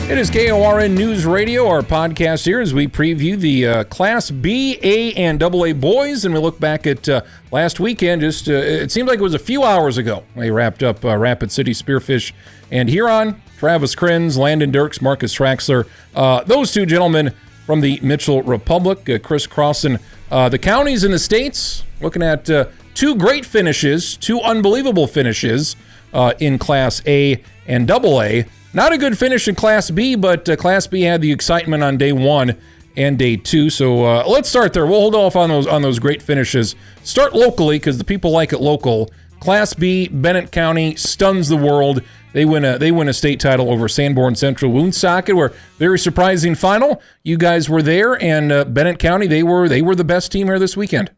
It is KORN News Radio, our podcast here, as we preview the Class B, A, and AA boys, and we look back at last weekend. It seemed like it was a few hours ago. They wrapped up Rapid City Spearfish and Huron. Travis Kriens, Landon Dierks, Marcus Traxler, those two gentlemen from the Mitchell Republic, crisscrossing the counties and the states, looking at two great finishes, two unbelievable finishes in Class A and AA. Not a good finish in Class B, but Class B had the excitement on day one and day two. So let's start there. We'll hold off on those great finishes. Start locally because the people like it local. Class B, Bennett County stuns the world. They win a state title over Sanborn Central Woonsocket. Were very surprising final. You guys were there, and Bennett County they were the best team here this weekend.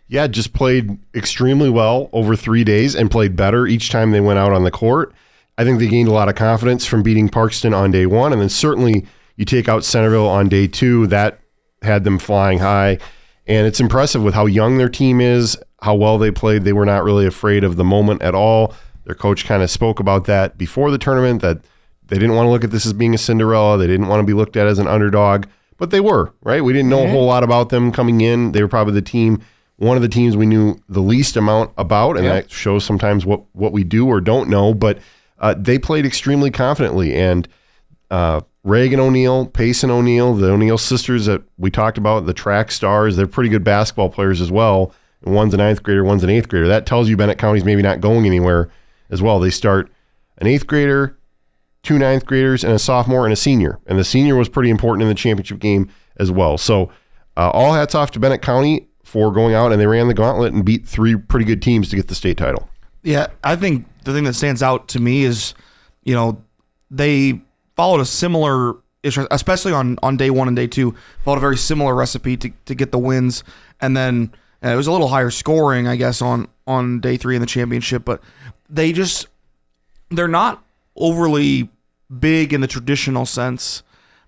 Yeah, just played extremely well over 3 days and played better each time they went out on the court. I think they gained a lot of confidence from beating Parkston on day one, and then certainly you take out Centerville on day two. That had them flying high, and it's impressive with how young their team is, how well they played. They were not really afraid of the moment at all. Their coach kind of spoke about that before the tournament, that they didn't want to look at this as being a Cinderella. They didn't want to be looked at as an underdog, but they were, right? We didn't know a whole lot about them coming in. They were probably one of the teams we knew the least amount about, and that shows sometimes what we do or don't know, but they played extremely confidently, and Reagan O'Neill, Payson O'Neill, the O'Neill sisters that we talked about, the track stars, they're pretty good basketball players as well. And one's a ninth grader, one's an eighth grader. That tells you Bennett County's maybe not going anywhere as well. They start an eighth grader, two ninth graders, and a sophomore and a senior. And the senior was pretty important in the championship game as well. So all hats off to Bennett County for going out, and they ran the gauntlet and beat three pretty good teams to get the state title. Yeah, I think the thing that stands out to me is, they followed a similar, especially on day one and day two, followed a very similar recipe to get the wins. And then it was a little higher scoring, I guess, on day three in the championship. But they're not overly big in the traditional sense,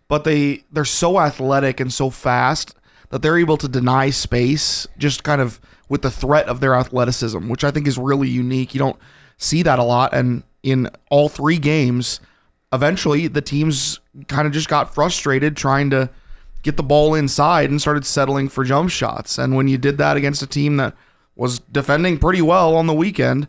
but they're so athletic and so fast that they're able to deny space just kind of with the threat of their athleticism, which I think is really unique. You don't see that a lot. And in all three games, eventually the teams kind of just got frustrated trying to get the ball inside and started settling for jump shots. And when you did that against a team that was defending pretty well on the weekend,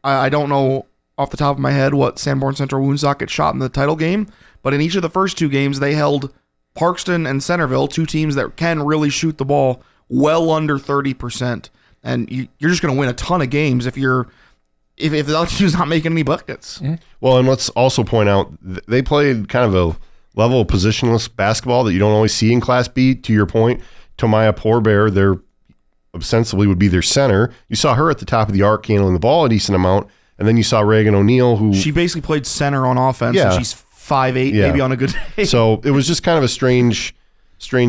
I don't know off the top of my head what Sanborn Central Woonsocket shot in the title game, but in each of the first two games, they held Parkston and Centerville, two teams that can really shoot the ball, well under 30%. And you're just going to win a ton of games if the other team's not making any buckets. Mm-hmm. Well, and let's also point out, they played kind of a level of positionless basketball that you don't always see in Class B. To your point, Tomaya Poorbear, their ostensibly would be their center. You saw her at the top of the arc handling the ball a decent amount, and then you saw Reagan O'Neill, who... She basically played center on offense, and she's 5'8", maybe on a good day. So it was just kind of a strange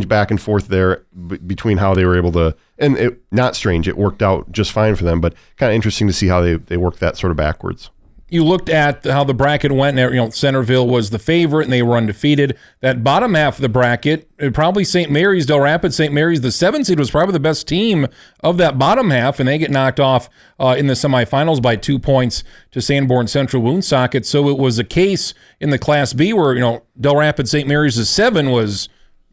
back and forth there between how they were able to, and it worked out just fine for them, but kind of interesting to see how they worked that sort of backwards. You looked at how the bracket went, and Centerville was the favorite, and they were undefeated. That bottom half of the bracket, probably St. Mary's, Del Rapids, St. Mary's, the 7 seed was probably the best team of that bottom half, and they get knocked off in the semifinals by 2 points to Sanborn Central Woonsocket. So it was a case in the Class B where Del Rapids, St. Mary's' 7 was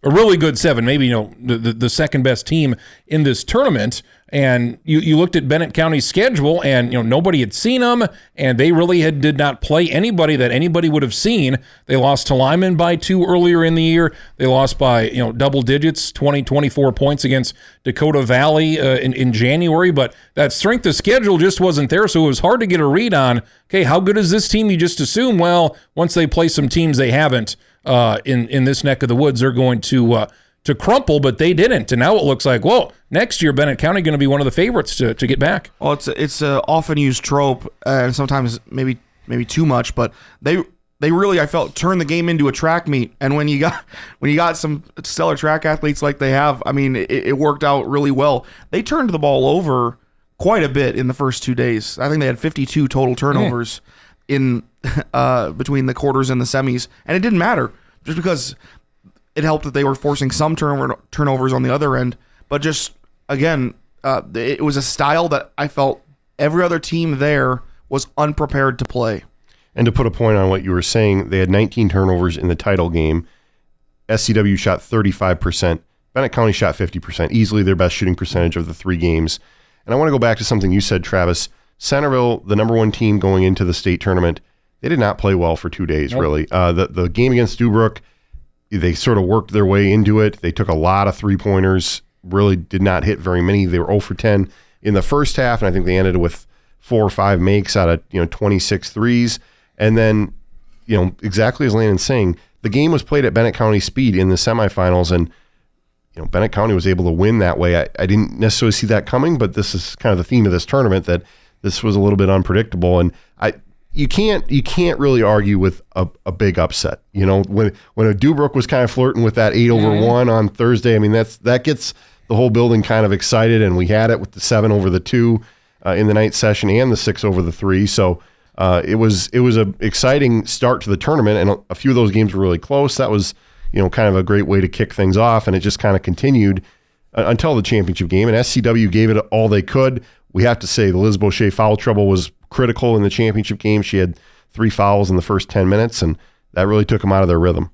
a really good 7, maybe the second best team in this tournament. And you looked at Bennett County's schedule, and nobody had seen them, and they really did not play anybody that anybody would have seen. They lost to Lyman by 2 earlier in the year. They lost by double digits, 24 points against Dakota Valley in January. But that strength of schedule just wasn't there, so it was hard to get a read on. Okay, how good is this team? You just assume, well, once they play some teams they haven't in this neck of the woods, they're going to crumple, but they didn't. And now it looks like, whoa, next year Bennett County going to be one of the favorites to get back. Well, it's a often used trope, and sometimes maybe too much, but they really, I felt, turned the game into a track meet. And when you got some stellar track athletes like they have, I mean, it worked out really well. They turned the ball over quite a bit in the first 2 days. I think they had 52 total turnovers in between the quarters and the semis, and it didn't matter just because it helped that they were forcing some turnovers on the other end. But just, again, it was a style that I felt every other team there was unprepared to play. And to put a point on what you were saying, they had 19 turnovers in the title game. SCW shot 35%. Bennett County shot 50%, easily their best shooting percentage of the 3 games. And I want to go back to something you said, Travis. Centerville, the number 1 team going into the state tournament, they did not play well for 2 days, really. The game against Dubrook, they sort of worked their way into it. They took a lot of 3-pointers, really did not hit very many. They were 0 for 10 in the first half, and I think they ended with 4 or 5 makes out of 26 threes. And then, exactly as Landon's saying, the game was played at Bennett County speed in the semifinals, and Bennett County was able to win that way. I didn't necessarily see that coming, but this is kind of the theme of this tournament, that this was a little bit unpredictable. And you can't really argue with a big upset. When a Dubrook was kind of flirting with that 8-over-1 on Thursday, I mean that gets the whole building kind of excited, and we had it with the 7-over-2 in the night session and the 6-over-3. So it was an exciting start to the tournament, and a few of those games were really close. That was kind of a great way to kick things off, and it just kind of continued until the championship game. And SCW gave it all they could. We have to say the Liz Boucher foul trouble was critical in the championship game. She had 3 fouls in the first 10 minutes, and that really took them out of their rhythm.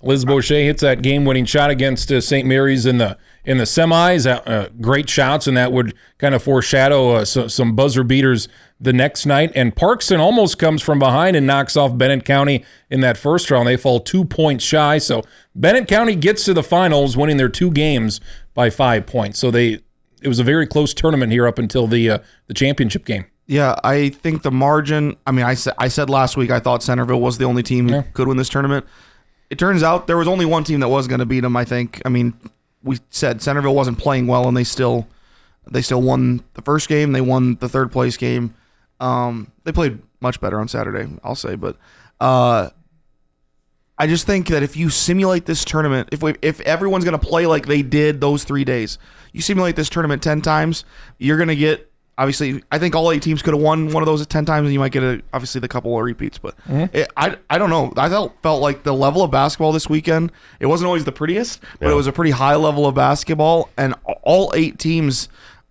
Liz Boucher hits that game-winning shot against St. Mary's in the semis. Great shots, and that would kind of foreshadow some buzzer beaters the next night. And Parkston almost comes from behind and knocks off Bennett County in that first round. They fall 2 points shy. So Bennett County gets to the finals, winning their 2 games by 5 points. So it was a very close tournament here up until the championship game. Yeah, I think the margin. I mean, I said last week I thought Centerville was the only team who could win this tournament. It turns out there was only one team that was going to beat them, I think. I mean, we said Centerville wasn't playing well, and they still won the first game. They won the third place game. They played much better on Saturday, I'll say. But I just think that if you simulate this tournament, if everyone's going to play like they did those 3 days, you simulate this tournament 10 times, you're going to get, obviously, I think all 8 teams could have won one of those at 10 times, and you might get obviously the couple of repeats. But I don't know. I felt like the level of basketball this weekend, it wasn't always the prettiest, but it was a pretty high level of basketball, and all 8 teams,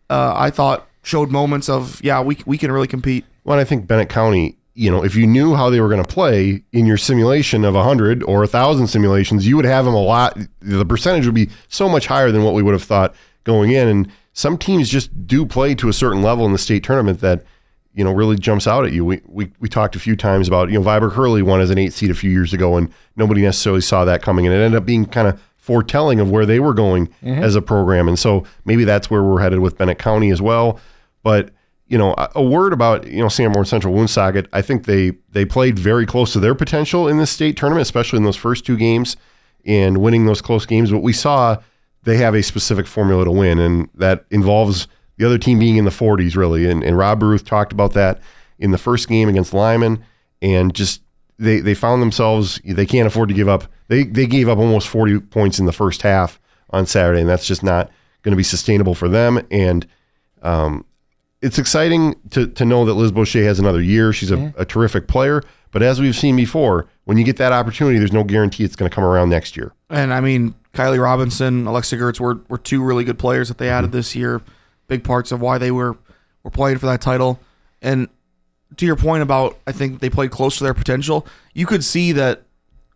I thought, showed moments of, we can really compete. Well, and I think Bennett County, if you knew how they were going to play in your simulation of 100 or 1,000 simulations, you would have them a lot. The percentage would be so much higher than what we would have thought going in. And some teams just do play to a certain level in the state tournament that, really jumps out at you. We talked a few times about, Viborg Hurley won as an 8 seed a few years ago, and nobody necessarily saw that coming. And it ended up being kind of foretelling of where they were going as a program. And so maybe that's where we're headed with Bennett County as well. But, a word about, Sanborn Central Woonsocket, I think they played very close to their potential in this state tournament, especially in those first 2 games and winning those close games. But we saw they have a specific formula to win, and that involves the other team being in the 40s, really. And Rob Ruth talked about that in the first game against Lyman, and just they found themselves, they can't afford to give up. They gave up almost 40 points in the first half on Saturday, and that's just not going to be sustainable for them. And it's exciting to know that Liz Boucher has another year. She's a terrific player, but as we've seen before, when you get that opportunity, there's no guarantee it's going to come around next year. And I mean, Kylie Robinson, Alexa Gertz were 2 really good players that they added this year. Big parts of why they were playing for that title. And to your point about, I think they played close to their potential, you could see that,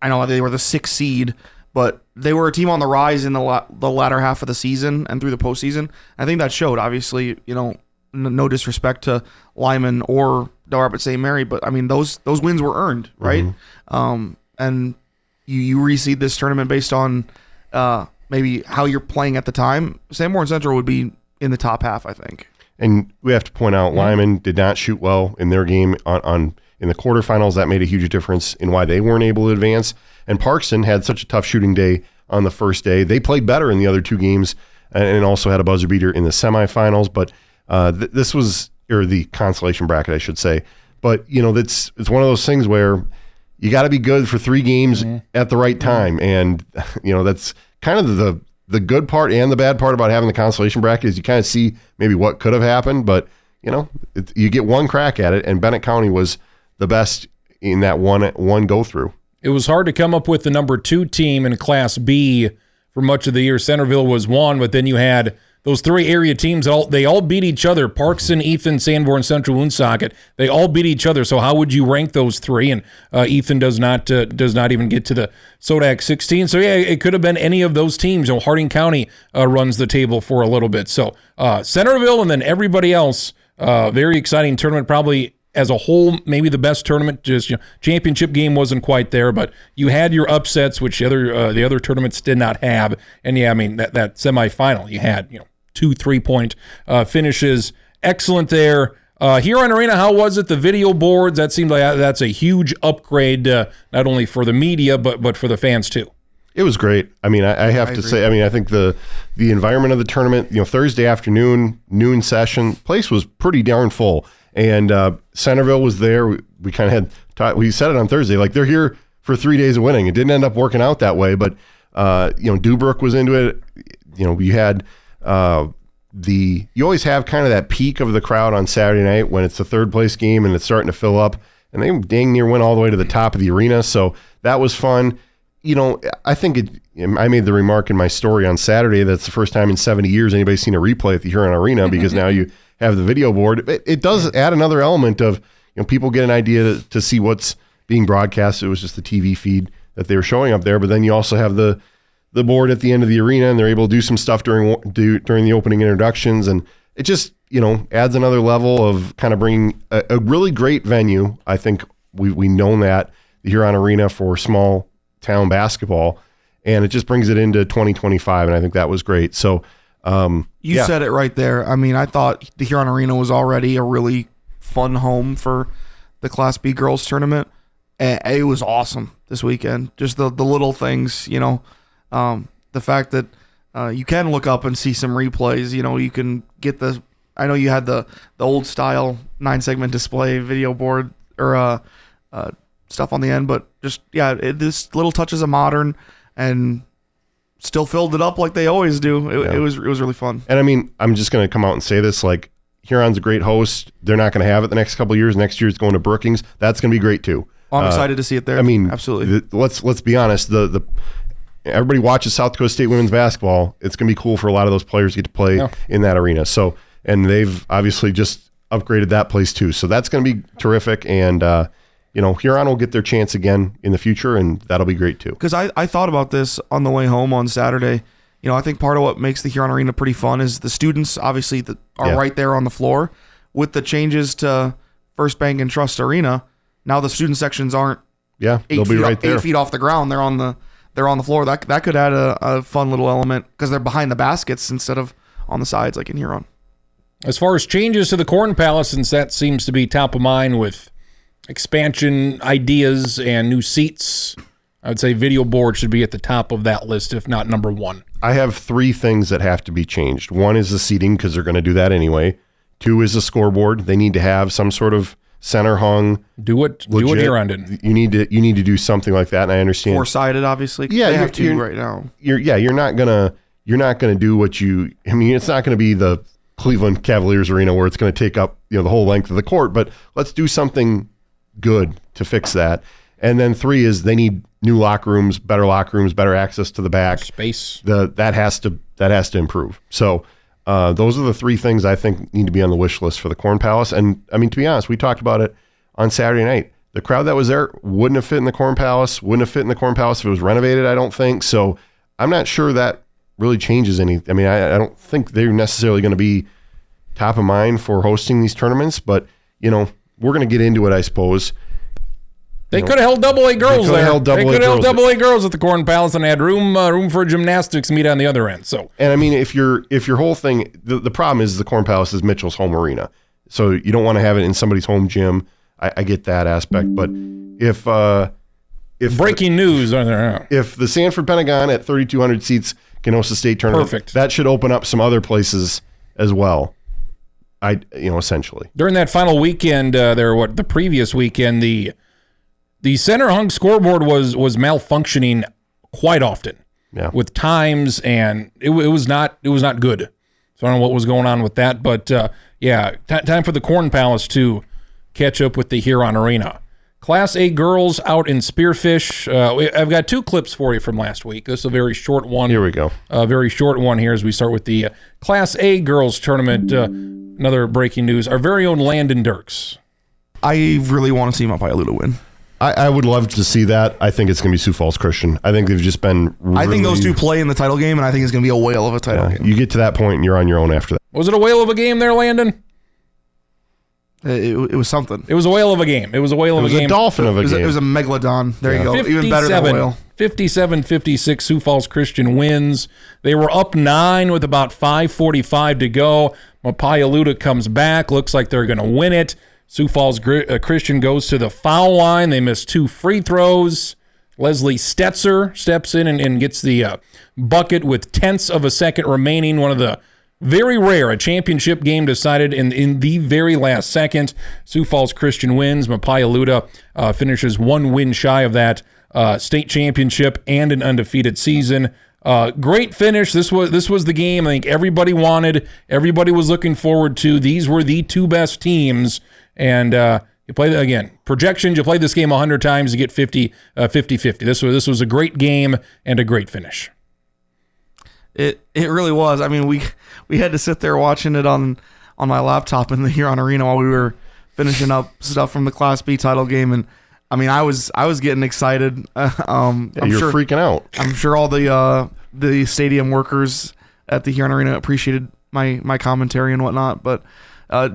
I know they were the 6th seed, but they were a team on the rise in the latter half of the season and through the postseason. I think that showed, obviously, no disrespect to Lyman or Del Rapids St. Mary, but I mean, those wins were earned, right? And you reseed this tournament based on maybe how you're playing at the time. Sanborn Central would be in the top half, I think. And we have to point out, Lyman did not shoot well in their game in the quarterfinals. That made a huge difference in why they weren't able to advance. And Parkston had such a tough shooting day on the first day. They played better in the other 2 games and also had a buzzer beater in the semifinals. But this was, or the consolation bracket, I should say. But, it's one of those things where you got to be good for 3 games at the right time. And, that's kind of the good part and the bad part about having the consolation bracket is you kind of see maybe what could have happened. But, you get one crack at it, and Bennett County was the best in that one go-through. It was hard to come up with the number 2 team in Class B for much of the year. Centerville was 1, but then you had those three area teams, they all beat each other. Parkston, Ethan, Sanborn, Central Woonsocket. They all beat each other. So how would you rank those three? And Ethan does not even get to the Sodak 16. So yeah, it could have been any of those teams. Harding County runs the table for a little bit. So Centerville and then everybody else. Very exciting tournament. Probably as a whole, maybe the best tournament. Just championship game wasn't quite there, but you had your upsets, which the other tournaments did not have. And yeah, I mean that semifinal, you had 2 3-point finishes. Excellent there. Huron Arena, how was it? The video boards, that seemed like that's a huge upgrade, not only for the media but for the fans too. It was great. I mean, I have to say, I mean, I think the environment of the tournament, Thursday afternoon, noon session, place was pretty darn full. And Centerville was there. We kind of we said it on Thursday, like they're here for 3 days of winning. It didn't end up working out that way, but Dubrook was into it. We had you always have kind of that peak of the crowd on Saturday night when it's the third place game and it's starting to fill up, and they dang near went all the way to the top of the arena. So that was fun. I think I made the remark in my story on Saturday that's the first time in 70 years anybody's seen a replay at the Huron Arena, because now you have the video board. It does add another element of, people get an idea to see what's being broadcast. It was just the TV feed that they were showing up there, but then you also have the board at the end of the arena, and they're able to do some stuff during the opening introductions, and it just adds another level of kind of bringing a really great venue. I think we known that the Huron Arena for small town basketball, and it just brings it into 2025, and I think that was great. So you said it right there. I mean, I thought the Huron Arena was already a really fun home for the Class B girls tournament, and it was awesome this weekend. Just the little things, the fact that you can look up and see some replays. You can get I know you had the old style 9-segment display video board or stuff on the end, but just this little touches of modern and still filled it up like they always do. It was really fun. And I mean, I'm just going to come out and say this, like, Huron's a great host. They're not going to have it the next couple of years. Next year it's going to Brookings. That's going to be great too. I'm excited to see it there. I mean, absolutely. Let's be honest. Everybody watches South Dakota State women's basketball. It's going to be cool for a lot of those players to get to play in that arena. So, and they've obviously just upgraded that place too. So that's going to be terrific. And, Huron will get their chance again in the future, and that'll be great too. Because I thought about this on the way home on Saturday. I think part of what makes the Huron Arena pretty fun is the students, obviously, that are right there on the floor. With the changes to First Bank and Trust Arena, now the student sections aren't they'll be right there. 8 feet off the ground. They're on the floor. That could add a fun little element because they're behind the baskets instead of on the sides like in Huron. As far as changes to the Korn Palace, since that seems to be top of mind with expansion ideas and new seats, I would say video board should be at the top of that list, if not number one. I have 3 things that have to be changed. One is the seating, because they're going to do that anyway. 2 is the scoreboard. They need to have some sort of center hung. Do what Huron did. You need to do something like that, and I understand. 4-sided, obviously. Yeah, they have 2 right now. You're not gonna do what you. I mean, it's not going to be the Cleveland Cavaliers arena where it's going to take up the whole length of the court. But let's do something good to fix that. And then 3 is they need new locker rooms, better access to the back space. That has to improve. So those are the 3 things I think need to be on the wish list for the Korn Palace. And I mean, to be honest, we talked about it on Saturday night. The crowd that was there wouldn't have fit in the Korn Palace. Wouldn't have fit in the Korn Palace if it was renovated, I don't think. So I'm not sure that really changes any. I mean, I don't think they're necessarily going to be top of mind for hosting these tournaments. But we're going to get into it, I suppose. They could have held double-A girls there. They could have held double-A girls at the Korn Palace and had room for a gymnastics meet on the other end. So, and I mean, if your whole thing, the problem is the Korn Palace is Mitchell's home arena, so you don't want to have it in somebody's home gym. I get that aspect, but if breaking news, if the Sanford Pentagon at 3,200 seats can host a state tournament, perfect. That should open up some other places as well. Essentially during that final weekend, the previous weekend, the center hung scoreboard was malfunctioning quite often, with times, and it was not good. So I don't know what was going on with that, but time for the Korn Palace to catch up with the Huron Arena. Class A girls out in Spearfish. I've got 2 clips for you from last week. This is a very short one. Here we go. A very short one here as we start with the Class A girls tournament. Another breaking news. Our very own Landon Dierks. I really want to see Mapaialuda win. I would love to see that. I think it's going to be Sioux Falls Christian. I think they've just been really, I think those two play in the title game, and I think it's going to be a whale of a title game. You get to that point, and you're on your own after that. Was it a whale of a game there, Landon? It was something. It was a whale of a game. It was a whale of a game. It was a dolphin of a game. It was a megalodon. There you go. Even better than a whale. 57-56, Sioux Falls Christian wins. They were up 9 with about 5:45 to go. Mapaialuda comes back. Looks like they're going to win it. Sioux Falls Christian goes to the foul line. They miss 2 free throws. Leslie Stetzer steps in and gets the bucket with tenths of a second remaining. One of the very rare, a championship game decided in the very last second. Sioux Falls Christian wins. Mapaialuda finishes 1 win shy of that state championship and an undefeated season. Great finish. This was the game I think everybody wanted. Everybody was looking forward to. These were the 2 best teams. And you play, again, projections, you play this game 100 times, you get 50-50. This was a great game and a great finish. It really was. I mean, we had to sit there watching it on my laptop in the Huron Arena while we were finishing up stuff from the Class B title game, and I mean, I was getting excited. You're freaking out. I'm sure all the stadium workers at the Huron Arena appreciated my commentary and whatnot, but I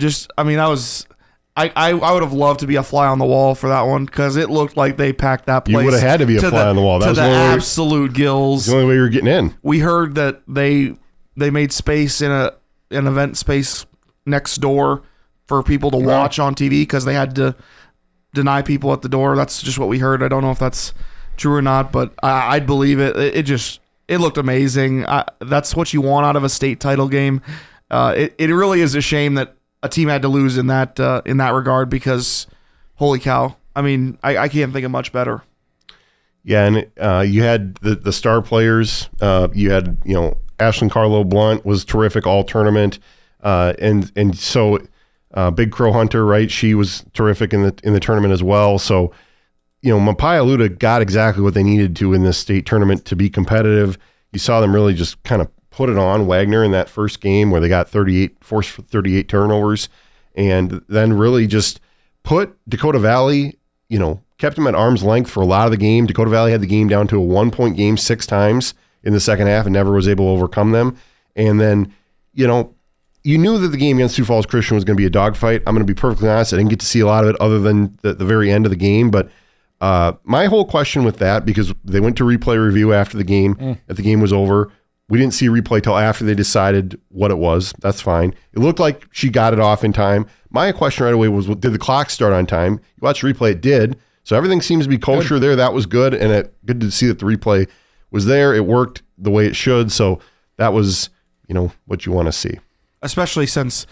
would have loved to be a fly on the wall for that one because it looked like they packed that place. You would have had to be a fly on the wall. That to was the absolute gills. The only way you were getting in. We heard that they made space in an event space next door for people to watch on TV because they had to deny people at the door. That's just what we heard. I don't know if that's true or not, but I'd believe it. It looked amazing. That's what you want out of a state title game. It really is a shame that a team had to lose in that regard because, holy cow! I mean, I can't think of much better. Yeah, and you had the star players. You had Ashlyn Carlo Blunt was terrific all tournament, and so Big Crow Hunter, right? She was terrific in the tournament as well. So Mapaialuda got exactly what they needed to in this state tournament to be competitive. You saw them really just kind of put it on Wagner in that first game where they got 38 turnovers, and then really just put Dakota Valley, kept them at arm's length for a lot of the game. Dakota Valley had the game down to a 1-point game 6 times in the second half and never was able to overcome them. And then, you knew that the game against Sioux Falls Christian was going to be a dogfight. I'm going to be perfectly honest. I didn't get to see a lot of it other than the very end of the game. But my whole question with that, because they went to replay review after the game, that the game was over. We didn't see a replay till after they decided what it was. That's fine. It looked like she got it off in time. My question right away was, did the clock start on time? You watch the replay, it did. So everything seems to be kosher there. That was good, and good to see that the replay was there. It worked the way it should. So that was, what you want to see. Especially since,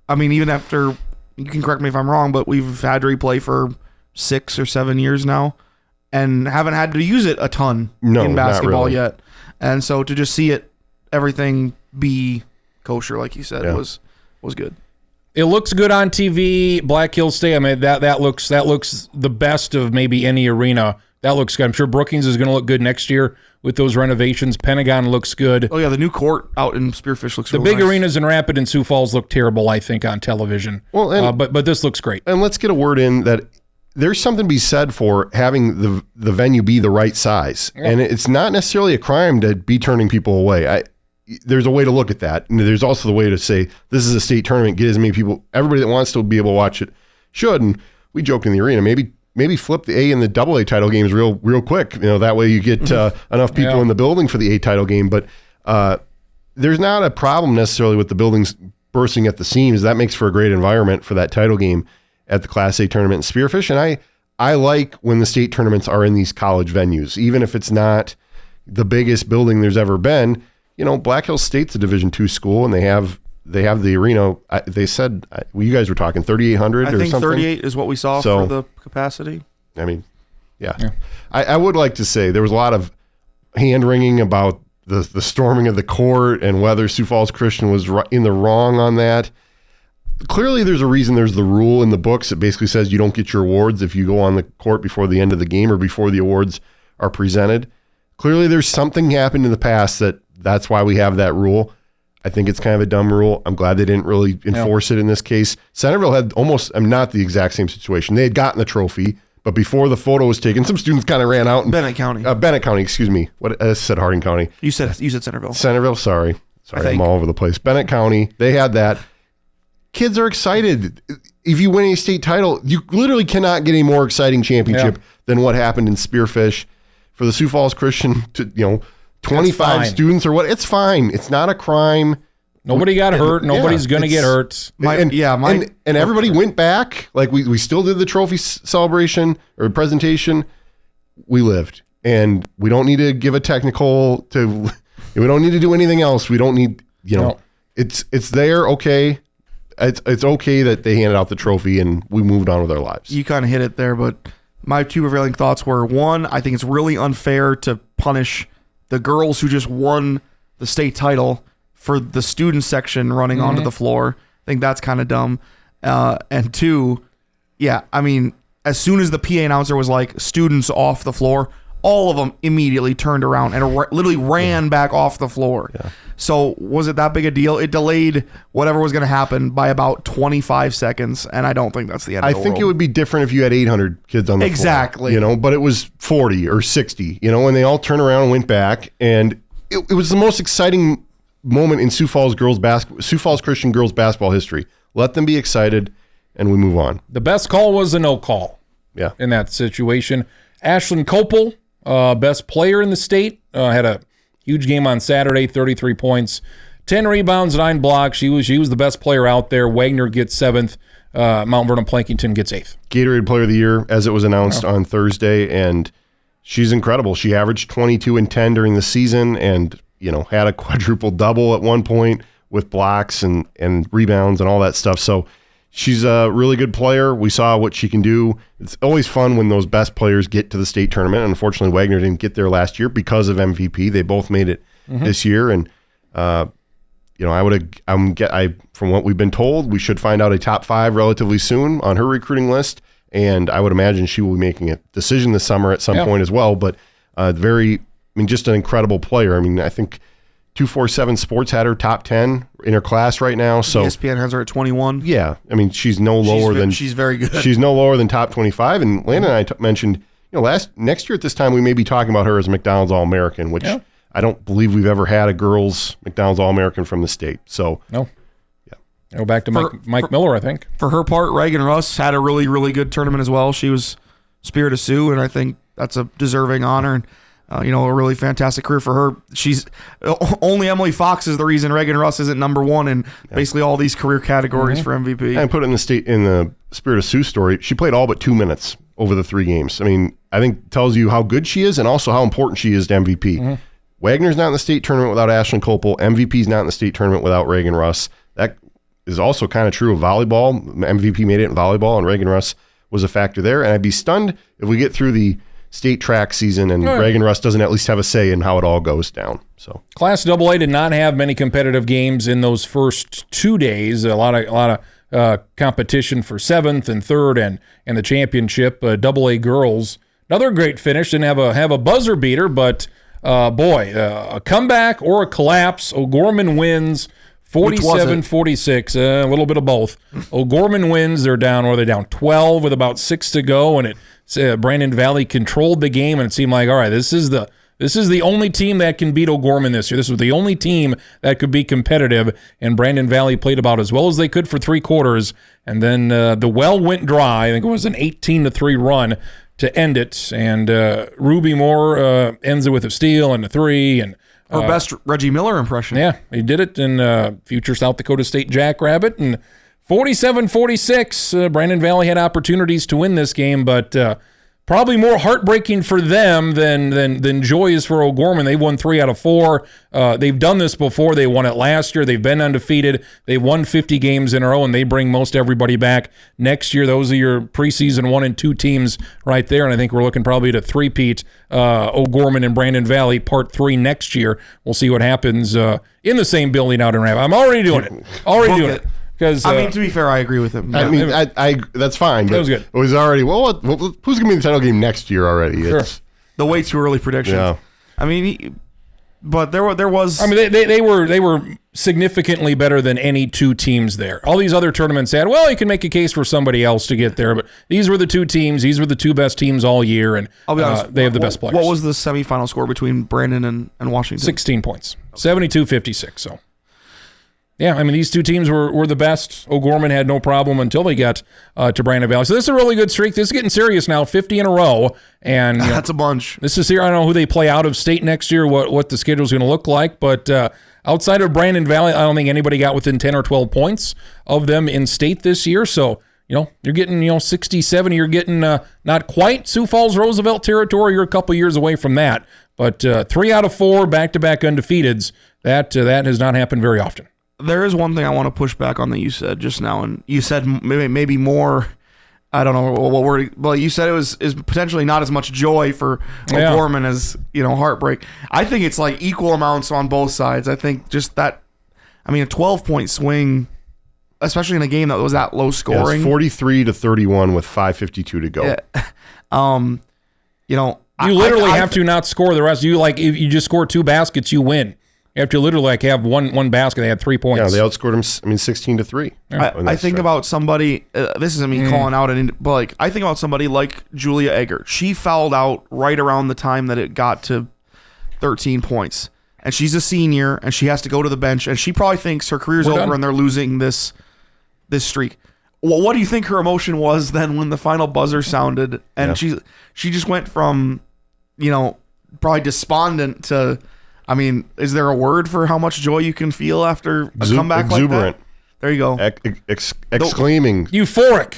even after, you can correct me if I'm wrong, but we've had replay for 6 or 7 years now and haven't had to use it a ton in basketball yet. And so to just see everything be kosher, like you said, was good. It looks good on TV. Black Hills State. That looks the best of maybe any arena. That looks good. I'm sure Brookings is going to look good next year with those renovations. Pentagon looks good. Oh yeah, the new court out in Spearfish looks. The big arenas in Rapid and Sioux Falls look terrible, I think, on television. Well, but this looks great. And let's get a word in that there's something to be said for having the venue be the right size. Yeah. And it's not necessarily a crime to be turning people away. There's a way to look at that. And there's also the way to say, this is a state tournament, get as many people, everybody that wants to be able to watch it should. And we joked in the arena, maybe flip the A and the AA title games real quick. That way you get enough people in the building for the A title game. But there's not a problem necessarily with the buildings bursting at the seams. That makes for a great environment for that title game at the Class A tournament in Spearfish. And I like when the state tournaments are in these college venues, even if it's not the biggest building there's ever been. Black Hills State's a Division II school, and they have the arena. They said, you guys were talking 3,800 or something? I think 38 is what we saw for the capacity. Yeah. I would like to say there was a lot of hand-wringing about the storming of the court and whether Sioux Falls Christian was in the wrong on that. clearly there's a reason there's the rule in the books that basically says you don't get your awards if you go on the court before the end of the game or before the awards are presented. Clearly there's something happened in the past that's why we have that rule. I think it's kind of a dumb rule. I'm glad they didn't really enforce it in this case. Centerville had almost, not the exact same situation. They had gotten the trophy, but before the photo was taken, some students kind of ran out. Bennett County. Bennett County, excuse me. What I said Harding County. You said Centerville. Centerville, sorry, I'm all over the place. Bennett County, they had that. Kids are excited. If you win a state title, you literally cannot get a more exciting championship than what happened in Spearfish for the Sioux Falls Christian to 25 students or what. It's fine. It's not a crime. Nobody got hurt. Nobody's going to get hurt. And everybody went back. Like we still did the trophy celebration or presentation. We lived, and we don't need to give a technical to. We don't need to do anything else. We don't need. It's there. Okay. It's okay that they handed out the trophy and we moved on with our lives. You kind of hit it there, but my two prevailing thoughts were, one, I think it's really unfair to punish the girls who just won the state title for the student section running onto the floor. I think that's kind of dumb. And two, as soon as the PA announcer was like, students off the floor, all of them immediately turned around and literally ran back off the floor. Yeah. So was it that big a deal? It delayed whatever was going to happen by about 25 seconds, and I don't think that's the end of the world. I think it would be different if you had 800 kids on the floor. Exactly. But it was 40 or 60, and they all turned around and went back, and it was the most exciting moment in Sioux Falls Christian girls basketball history. Let them be excited, and we move on. The best call was a no call. Yeah. In that situation. Ashlyn Copel, best player in the state, had a huge game on Saturday, 33 points, 10 rebounds, 9 blocks. She was the best player out there. Wagner gets 7th. Mount Vernon Plankington gets 8th. Gatorade Player of the Year, as it was announced on Thursday, and she's incredible. She averaged 22 and 10 during the season, and had a quadruple double at one point with blocks and rebounds and all that stuff. So she's a really good player. We saw what she can do. It's always fun when those best players get to the state tournament. Unfortunately, Wagner didn't get there last year because of MVP. They both made it this year, and from what we've been told, we should find out a top 5 relatively soon on her recruiting list, and I would imagine she will be making a decision this summer at some point as well. But just an incredible player. I think 247 Sports had her top 10 in her class right now. So ESPN has her at 21. Yeah, she's no lower than she's very good. She's no lower than top 25. And Landon and I mentioned, next year at this time we may be talking about her as a McDonald's All-American, which I don't believe we've ever had a girls McDonald's All-American from the state. So no, go back to Mike Miller, I think. For her part, Reagan Russ had a really, really good tournament as well. She was Spirit of Sioux, and I think that's a deserving honor. And a really fantastic career for her. She's only Emily Fox is the reason Reagan Russ isn't number 1 in basically all these career categories for MVP. And put it in the Spirit of Sioux story. She played all but 2 minutes over the 3 games. I think tells you how good she is and also how important she is to MVP. Wagner's not in the state tournament without Ashlyn Copel. MVP's not in the state tournament without Reagan Russ. That is also kind of true of volleyball. MVP made it in volleyball, and Reagan Russ was a factor there. And I'd be stunned if we get through the state track season and Reagan Russ doesn't at least have a say in how it all goes down. So Class AA did not have many competitive games in those first 2 days. A lot of competition for 7th and 3rd and the championship. AA girls, another great finish. Didn't have a buzzer beater, but a comeback or a collapse. O'Gorman wins 47-46, a little bit of both. O'Gorman wins. They're down 12 with about 6 to go, and Brandon Valley controlled the game, and it seemed like, all right, this is the only team that can beat O'Gorman this year. This was the only team that could be competitive, and Brandon Valley played about as well as they could for 3 quarters, and then the well went dry. I think it was an 18-3 run to end it, and Ruby Moore ends it with a steal and a 3, and her best Reggie Miller impression. Yeah, he did it in future South Dakota State Jackrabbit, and 47-46. Brandon Valley had opportunities to win this game, but probably more heartbreaking for them than joy is for O'Gorman. They won 3 out of 4. They've done this before. They won it last year. They've been undefeated. They've won 50 games in a row, and they bring most everybody back next year. Those are your preseason 1 and 2 teams right there, and I think we're looking probably to three-peat O'Gorman and Brandon Valley part 3 next year. We'll see what happens in the same building out in Rav. I'm already doing it. Because I mean, to be fair, I agree with him. I mean, I that's fine. That was good. It was already, who's going to be in the title game next year already? Sure. It's, the way too early prediction. Yeah. I mean, but there was. I mean, they were significantly better than any two teams there. All these other tournaments had, well, you can make a case for somebody else to get there, but these were the two teams. These were the two best teams all year, and I'll be honest, they have the best players. What was the semifinal score between Brandon and Washington? 16 points, 72-56. So, yeah, I mean, these two teams were the best. O'Gorman had no problem until they got to Brandon Valley. So this is a really good streak. This is getting serious now, 50 in a row. And that's a bunch. This is here. I don't know who they play out of state next year, what the schedule is going to look like. But outside of Brandon Valley, I don't think anybody got within 10 or 12 points of them in state this year. So, you're getting, 60, 70. You're getting not quite Sioux Falls, Roosevelt territory. You're a couple years away from that. But 3 out of 4 back-to-back undefeateds, that has not happened very often. There is one thing I want to push back on that you said just now, and you said maybe more. I don't know what word. Well, you said is potentially not as much joy for O'Gorman as heartbreak. I think it's like equal amounts on both sides. I think just that. I mean, a 12-point swing, especially in a game that was that low scoring. 43-31 with 5:52 to go. Yeah. You literally have to not score the rest. If you just score 2 baskets, you win. You have to literally have one basket. They had 3 points. Yeah, they outscored them. 16-3. I think about somebody. This isn't me calling out, but I think about somebody like Julia Egger. She fouled out right around the time that it got to 13 points, and she's a senior, and she has to go to the bench, and she probably thinks her career's over, and they're losing this streak. Well, what do you think her emotion was then when the final buzzer sounded, and she just went from, probably despondent to. I mean, is there a word for how much joy you can feel after a comeback exuberant. like that? There you go. Exclaiming. Euphoric.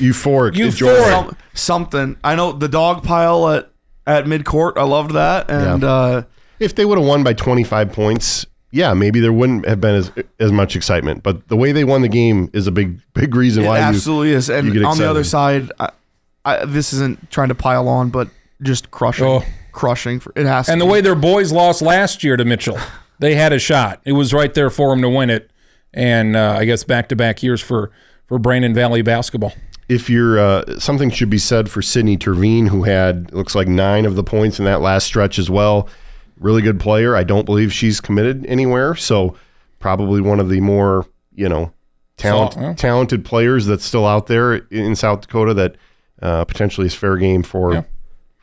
Something. I know the dog pile at midcourt. I loved that. And if they would have won by 25 points, maybe there wouldn't have been as much excitement. But the way they won the game is a big reason why. It absolutely is. And you on the other side, this isn't trying to pile on, but just crushing. Oh. Crushing. It has to and the way their boys lost last year to Mitchell, they had a shot. It was right there for them to win it. And I guess back-to-back years for Brandon Valley basketball. If you're something should be said for Sydney Terveen, who had looks like 9 of the points in that last stretch as well. Really good player. I don't believe she's committed anywhere, so probably one of the more talented players that's still out there in South Dakota that potentially is fair game for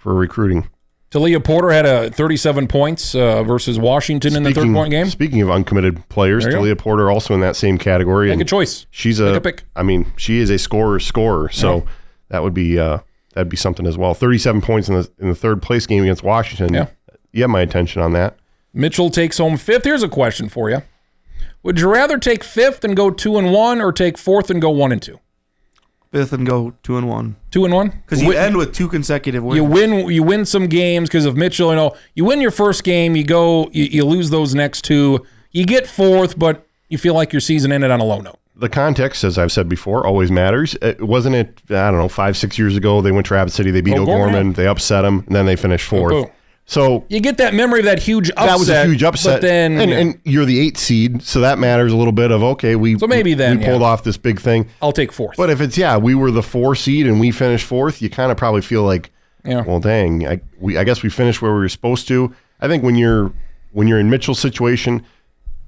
recruiting. Talia Porter had 37 points versus Washington in the 3-point game. Speaking of uncommitted players, Talia Porter also in that same category. Make a choice. She's pick. I mean, she is a scorer. So that would be that'd be something as well. 37 points in the third place game against Washington. Yeah. You have my attention on that. Mitchell takes home 5th. Here's a question for you: would you rather take 5th and go 2-1, or take 4th and go 1-2? 5th and go 2-1. 2-1? Because you end with 2 consecutive wins. You win some games because of Mitchell. You win your first game, you lose those next 2. You get 4th, but you feel like your season ended on a low note. The context, as I've said before, always matters. Wasn't it, 5-6 years ago, they went to Rapid City, they beat O'Gorman, they upset them, and then they finished 4th. So you get that memory of that huge upset. That was a huge upset. But then, and you're the 8th seed, so that matters a little bit of, we pulled off this big thing. I'll take 4th. But if it's, we were the 4 seed and we finished 4th, you kind of probably feel like, well, dang, I guess we finished where we were supposed to. I think when you're in Mitchell's situation,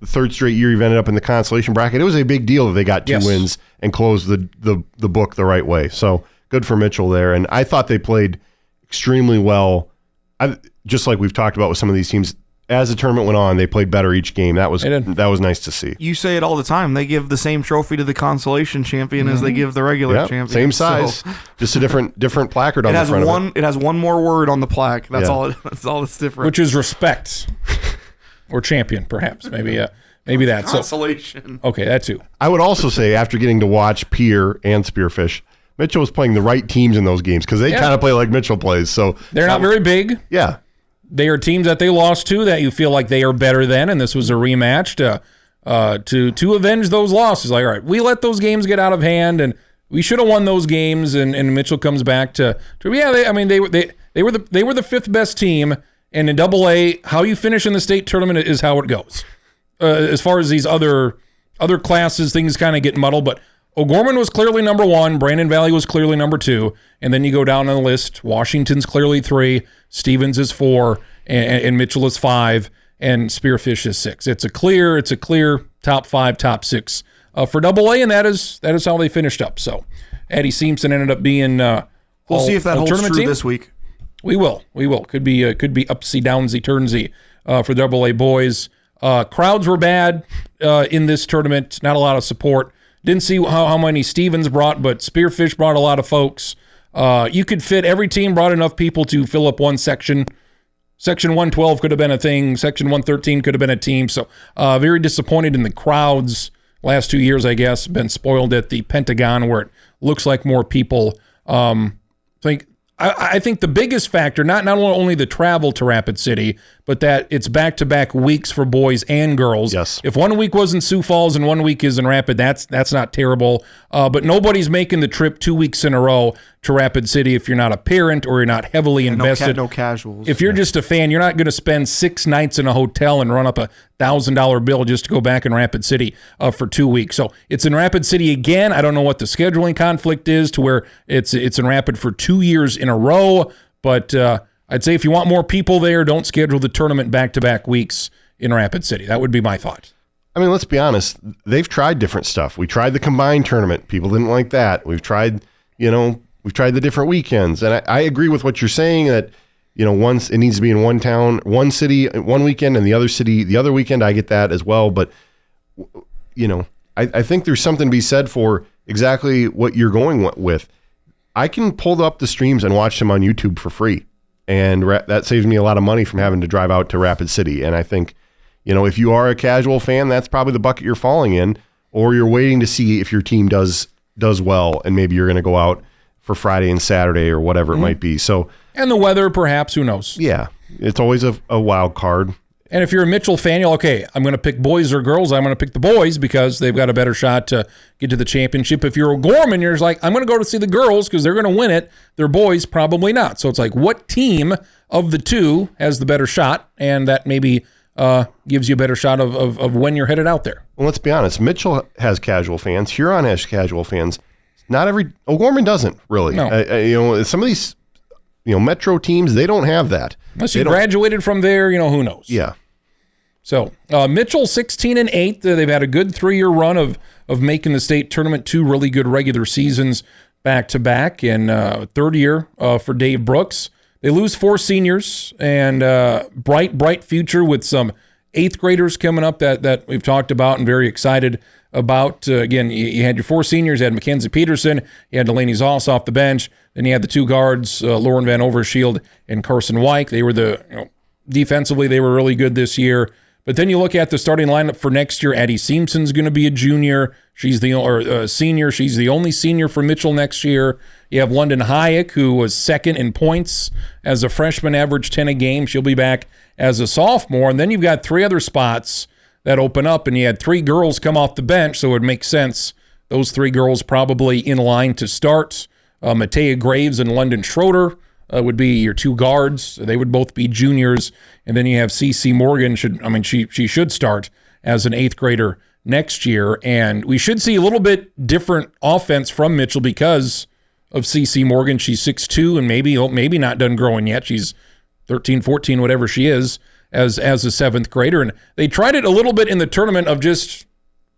the 3rd straight year you've ended up in the consolation bracket, it was a big deal that they got 2 wins and closed the book the right way. So good for Mitchell there. And I thought they played extremely well. Just like we've talked about with some of these teams, as the tournament went on, they played better each game. That was nice to see. You say it all the time. They give the same trophy to the consolation champion as they give the regular champion. Same size, just a different placard on the front of it. It has one more word on the plaque. That's all. That's all that's different. Which is respect, or champion, perhaps. Maybe that. Consolation. Okay, that too. I would also say, after getting to watch Pier and Spearfish, Mitchell was playing the right teams in those games because they kind of play like Mitchell plays. So they're not very big. Yeah. They are teams that they lost to that you feel like they are better than, and this was a rematch to avenge those losses. Like, all right, we let those games get out of hand, and we should have won those games. And Mitchell comes back to they were the 5th best team, and in AA, how you finish in the state tournament is how it goes. As far as these other classes, things kind of get muddled, but O'Gorman was clearly number 1. Brandon Valley was clearly number 2. And then you go down on the list. Washington's clearly 3. Stevens is 4. And Mitchell is 5. And Spearfish is 6. It's a clear top 5, top 6 for AA, and that is how they finished up. So Eddie Simpson ended up being we'll see if that holds true team this week. We will. Could be upsy downsy turnsy for AA boys. Crowds were bad in this tournament. Not a lot of support. Didn't see how many Stevens brought, but Spearfish brought a lot of folks. You could fit, every team brought enough people to fill up one section. Section 112 could have been a thing. Section 113 could have been a team. So very disappointed in the crowds. Last 2 years, I guess, been spoiled at the Pentagon where it looks like more people. I think the biggest factor, not only the travel to Rapid City, but that it's back-to-back weeks for boys and girls. Yes. If 1 week was in Sioux Falls and 1 week is in Rapid, that's not terrible. But nobody's making the trip 2 weeks in a row to Rapid City if you're not a parent or you're not heavily invested. No casuals. If you're just a fan, you're not going to spend 6 nights in a hotel and run up $1,000 bill just to go back in Rapid City for 2 weeks. So it's in Rapid City again. I don't know what the scheduling conflict is to where it's in Rapid for 2 years in a row. But I'd say if you want more people there, don't schedule the tournament back-to-back weeks in Rapid City. That would be my thought. I mean, let's be honest. They've tried different stuff. We tried the combined tournament. People didn't like that. We've tried the different weekends. And I agree with what you're saying that, once it needs to be in one town, one city, one weekend, and the other city, the other weekend. I get that as well. But, I think there's something to be said for exactly what you're going with. I can pull up the streams and watch them on YouTube for free. And that saves me a lot of money from having to drive out to Rapid City. And I think, if you are a casual fan, that's probably the bucket you're falling in, or you're waiting to see if your team does well, and maybe you're going to go out for Friday and Saturday or whatever it might be. So, and the weather, perhaps, who knows? Yeah, it's always a wild card. And if you're a Mitchell fan, I'm going to pick boys or girls. I'm going to pick the boys because they've got a better shot to get to the championship. If you're a Gorman, you're just like, I'm going to go to see the girls because they're going to win it. Their boys, probably not. So it's like, what team of the two has the better shot? And that maybe gives you a better shot of when you're headed out there. Well, let's be honest. Mitchell has casual fans. Huron has casual fans. Not every O'Gorman doesn't really. No. Some of these, Metro teams, they don't have that. Unless you graduated from there, who knows? Yeah. So Mitchell 16-8. They've had a good 3-year run of making the state tournament, 2 really good regular seasons back to back, and third year for Dave Brooks. They lose 4 seniors and bright future with some 8th graders coming up that we've talked about and very excited about. Again, you had your 4 seniors. You had Mackenzie Peterson. You had Delaney Zoss off the bench. Then you had the 2 guards, Lauren Van Overshield and Carson Wyke. They were defensively, they were really good this year. But then you look at the starting lineup for next year. Addie Simpson's going to be a junior. She's the senior. She's the only senior for Mitchell next year. You have London Hayek, who was second in points as a freshman, averaged 10 a game. She'll be back as a sophomore. And then you've got 3 other spots that open up, and you had 3 girls come off the bench, so it would make sense. Those 3 girls probably in line to start. Matea Graves and London Schroeder would be your 2 guards. They would both be juniors. And then you have CeCe Morgan. She should start as an 8th grader next year. And we should see a little bit different offense from Mitchell because of CeCe Morgan. She's 6'2", and maybe not done growing yet. She's 13, 14, whatever she is, as a 7th grader. And they tried it a little bit in the tournament of just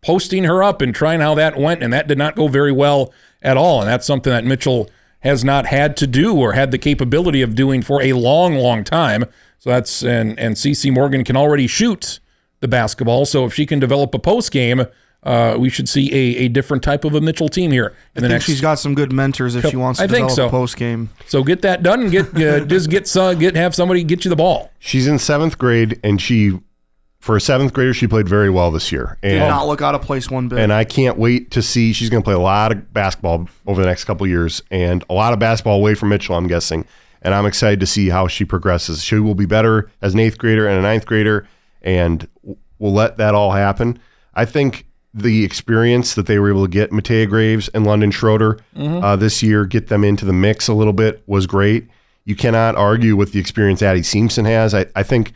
posting her up and trying how that went, and that did not go very well at all. And that's something that Mitchell has not had to do or had the capability of doing for a long, long time. So that's and CeCe Morgan can already shoot the basketball. So if she can develop a post game, we should see a different type of a Mitchell team here. I think she's got some good mentors if she wants to develop a post game. So get that done and have somebody get you the ball. She's in 7th grade, and for a 7th grader, she played very well this year. And, did not look out of place one bit. And I can't wait to see. She's going to play a lot of basketball over the next couple of years, and a lot of basketball away from Mitchell, I'm guessing. And I'm excited to see how she progresses. She will be better as an 8th grader and a 9th grader, and we'll let that all happen. I think the experience that they were able to get Matea Graves and London Schroeder this year, get them into the mix a little bit, was great. You cannot argue with the experience Addie Simpson has. I think,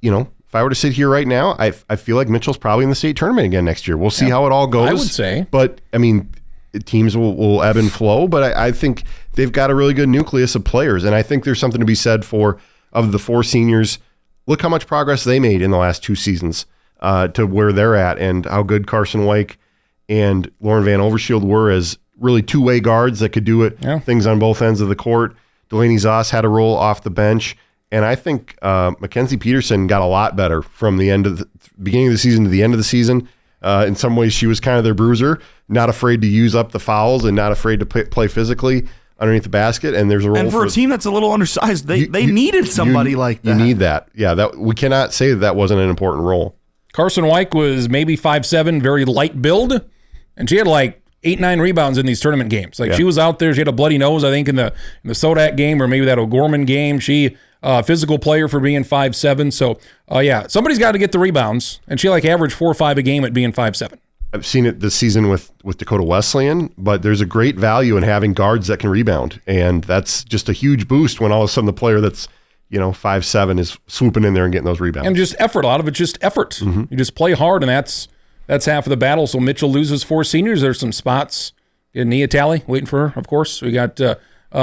if I were to sit here right now, I feel like Mitchell's probably in the state tournament again next year. We'll see how it all goes. I would say. But, teams will ebb and flow, but I think they've got a really good nucleus of players, and I think there's something to be said for, of the 4 seniors, look how much progress they made in the last 2 seasons to where they're at, and how good Carson Weick and Lauren Van Overshield were as really two-way guards that could do things on both ends of the court. Delaney Zoss had a role off the bench, and I think Mackenzie Peterson got a lot better from the beginning of the season to the end of the season. In some ways, she was kind of their bruiser, not afraid to use up the fouls and not afraid to play physically underneath the basket. And there's a role, and for a team that's a little undersized, they needed somebody like that. You need that. Yeah, we cannot say that wasn't an important role. Carson Weick was maybe 5'7", very light build, and she had like 8-9 rebounds in these tournament games. She was out there. She had a bloody nose, I think, in the Sodak game, or maybe that O'Gorman game. She physical player for being 5'7". So somebody's got to get the rebounds, and she averaged 4 or 5 a game at being 5'7". I've seen it this season with Dakota Wesleyan, but there's a great value in having guards that can rebound, and that's just a huge boost when all of a sudden the player that's 5'7" is swooping in there and getting those rebounds. And just effort. A lot of it's just effort. Mm-hmm. You just play hard, and that's half of the battle. So Mitchell loses 4 seniors. There's some spots in Nia Talley waiting for her, of course. We got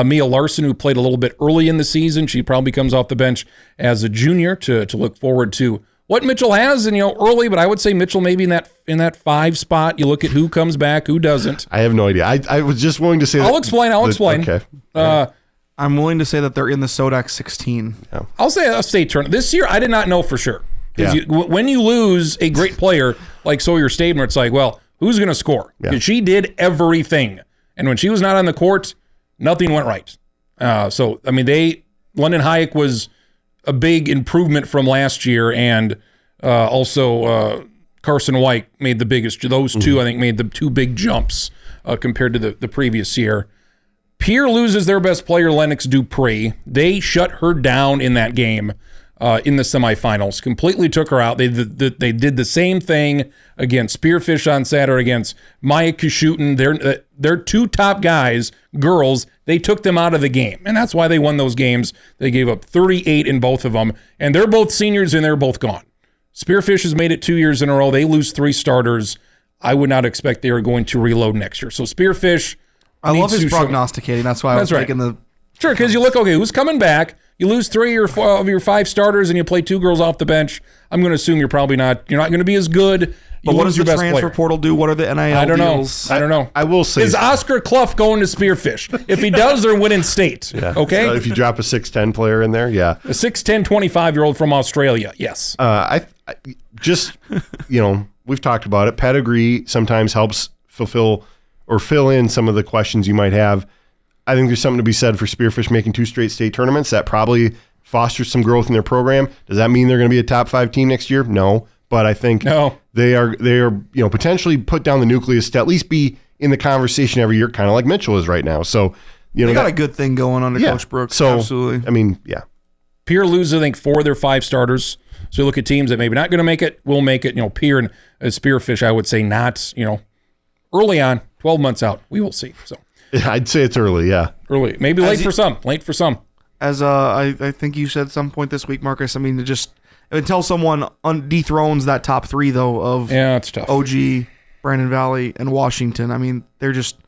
Mia Larson, who played a little bit early in the season. She probably comes off the bench as a junior to look forward to what Mitchell has, and early. But I would say Mitchell maybe in that 5 spot. You look at who comes back, who doesn't. I have no idea. I was just willing to say. I'll explain. Okay. I'm willing to say that they're in the Sodak 16. Yeah. I'll say a state tournament this year. I did not know for sure. Because when you lose a great player like Sawyer Staden, it's like, well, who's going to score? Because she did everything. And when she was not on the court, nothing went right. London Hayek was a big improvement from last year, and also Carson Weick made the biggest. Those two, I think, made the 2 big jumps compared to the previous year. Pierre loses their best player, Lennox Dupree. They shut her down in that game. In the semifinals, completely took her out. They did the same thing against Spearfish on Saturday, against Maya Kashutin. Their 2 top guys, girls, they took them out of the game, and that's why they won those games. They gave up 38 in both of them, and they're both seniors, and they're both gone. Spearfish has made it 2 years in a row. They lose 3 starters. I would not expect they are going to reload next year. So Spearfish, I love his prognosticating. That's why I was taking the... Sure, because you look, who's coming back? You lose 3 or 4 of your 5 starters, and you play 2 girls off the bench. I'm going to assume you're not going to be as good. But what does the transfer portal do? What are the NIL deals? I don't know. I will say, is Oscar Clough going to Spearfish? If he does, they're winning state. Yeah. Okay. If you drop a 6'10" player in there, yeah. A 6'10", 25-year-old from Australia, yes. We've talked about it. Pedigree sometimes helps fill in some of the questions you might have. I think there's something to be said for Spearfish making 2 straight state tournaments. That probably fosters some growth in their program. Does that mean they're going to be a top 5 team next year? No, but I think they are potentially put down the nucleus to at least be in the conversation every year, kind of like Mitchell is right now. So they got a good thing going under Coach Brooks. So absolutely. Pierre loses, I think, 4 of their 5 starters. So you look at teams that maybe not going to make it, will make it. Pierre and Spearfish, I would say not. Early on, 12 months out, we will see. So. I'd say it's early, yeah. Early. Maybe late for some. As I think you said at some point this week, Marcus, until someone dethrones that top 3, though, of it's tough. OG, Brandon Valley, and Washington, they're just,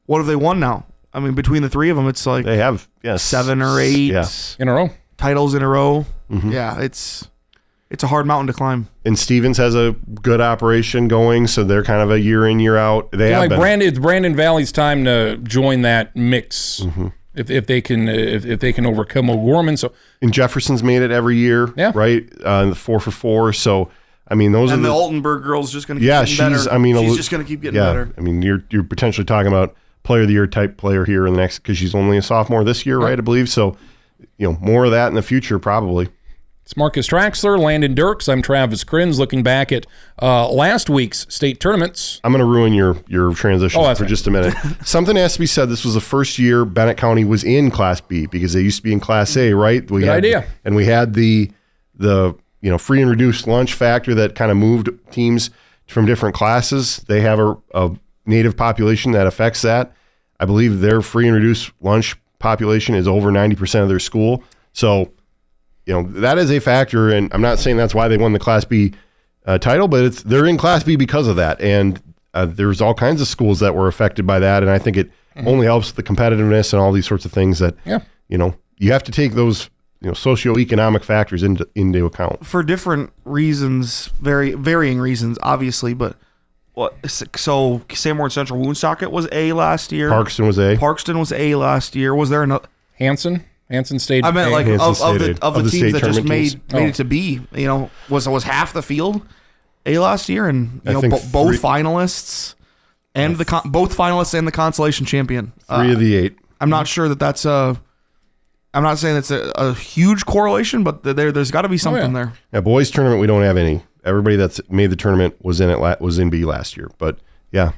what have they won now? Between the 3 of them, it's like they have 7 or 8 in a row. Titles in a row. Mm-hmm. Yeah, it's a hard mountain to climb. And Stevens has a good operation going, so they're kind of a year in, year out. It's Brandon Valley's time to join that mix. Mm-hmm. If they can overcome O'Gorman. So and Jefferson's made it every year, right? 4 for 4. So those are the Altenburg girl's just going to keep getting better. She's just going to keep getting better. You're potentially talking about player of the year type player here in the next, because she's only a sophomore this year, right? I believe so. More of that in the future probably. It's Marcus Traxler, Landon Dierks. I'm Travis Kriens, looking back at last week's state tournaments. I'm going to ruin your transition for just a minute. Something has to be said. This was the first year Bennett County was in Class B, because they used to be in Class A, right? Good idea. And we had the free and reduced lunch factor that kind of moved teams from different classes. They have a native population that affects that. I believe their free and reduced lunch population is over 90% of their school. So that is a factor, and I'm not saying that's why they won the Class B title, but they're in Class B because of that. And there's all kinds of schools that were affected by that, and I think it only helps the competitiveness and all these sorts of things that you have to take those socioeconomic factors into account for different reasons, varying reasons, obviously. But so Sanborn Central Woonsocket was A last year. Parkston was A. Last year. Was there another? Hanson stayed. I meant like of the teams that just made teams. it to B. Was half the field A last year, and both finalists and both finalists and the consolation champion. 3 of the 8. I'm not sure that's I'm not saying it's a huge correlation, but there's got to be something there. Yeah, boys tournament we don't have any. Everybody that's made the tournament was in B last year, but yeah.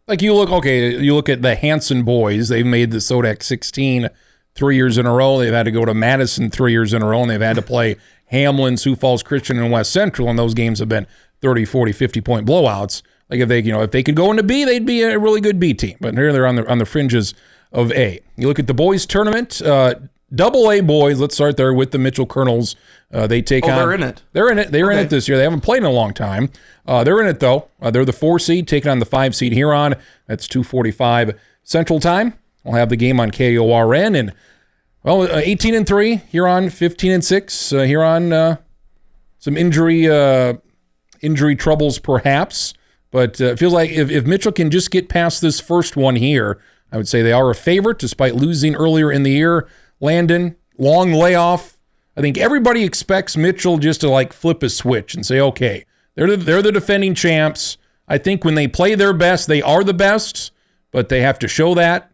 Like you look at the Hanson boys. They've made the Sodak 16 3 years in a row. They've had to go to Madison 3 years in a row, and they've had to play Hamlin, Sioux Falls Christian, and West Central, and those games have been 30, 40, 50-point blowouts. Like if they could go into B, they'd be a really good B team. But here they're on the fringes of A. You look at the boys tournament, Double A boys. Let's start there with the Mitchell Colonels. They take on. They're in it. They're in it. They're in it this year. They haven't played in a long time. They're in it though. They're the 4 seed taking on the 5 seed Huron. That's 2:45 Central Time. We'll have the game on KORN and 18-3 Huron, 15-6 Huron. Some injury troubles perhaps, but it feels like if Mitchell can just get past this first one here, I would say they are a favorite despite losing earlier in the year. Landon, long layoff. I think everybody expects Mitchell just to flip a switch and say, okay, they're the defending champs. I think when they play their best, they are the best, but they have to show that.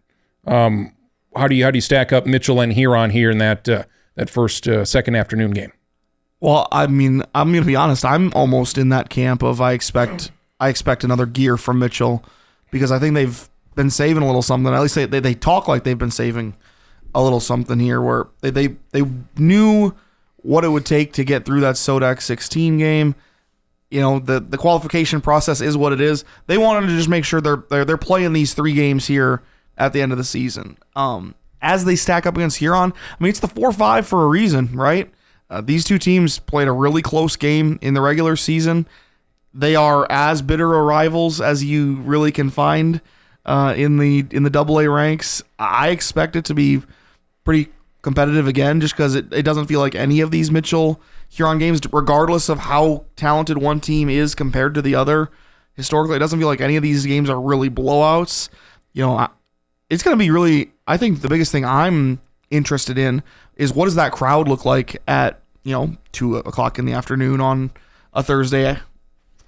How do you stack up Mitchell and Huron here in that first second afternoon game? Well, I mean, I'm going to be honest. I'm almost in that camp of I expect another gear from Mitchell because I think they've been saving a little something. At least they talk like they've been saving a little something here where they knew what it would take to get through that Sodak 16 game. The qualification process is what it is. They wanted to just make sure they're playing these 3 games here at the end of the season. As they stack up against Huron, I mean, it's the 4-5 for a reason, right? These two teams played a really close game in the regular season. They are as bitter of rivals as you really can find in the AA ranks. I expect it to be pretty competitive again, just because it doesn't feel like any of these Mitchell-Huron games, regardless of how talented one team is compared to the other, historically, it doesn't feel like any of these games are really blowouts. It's going to be really, I think the biggest thing I'm interested in is what does that crowd look like at 2 o'clock in the afternoon on a Thursday,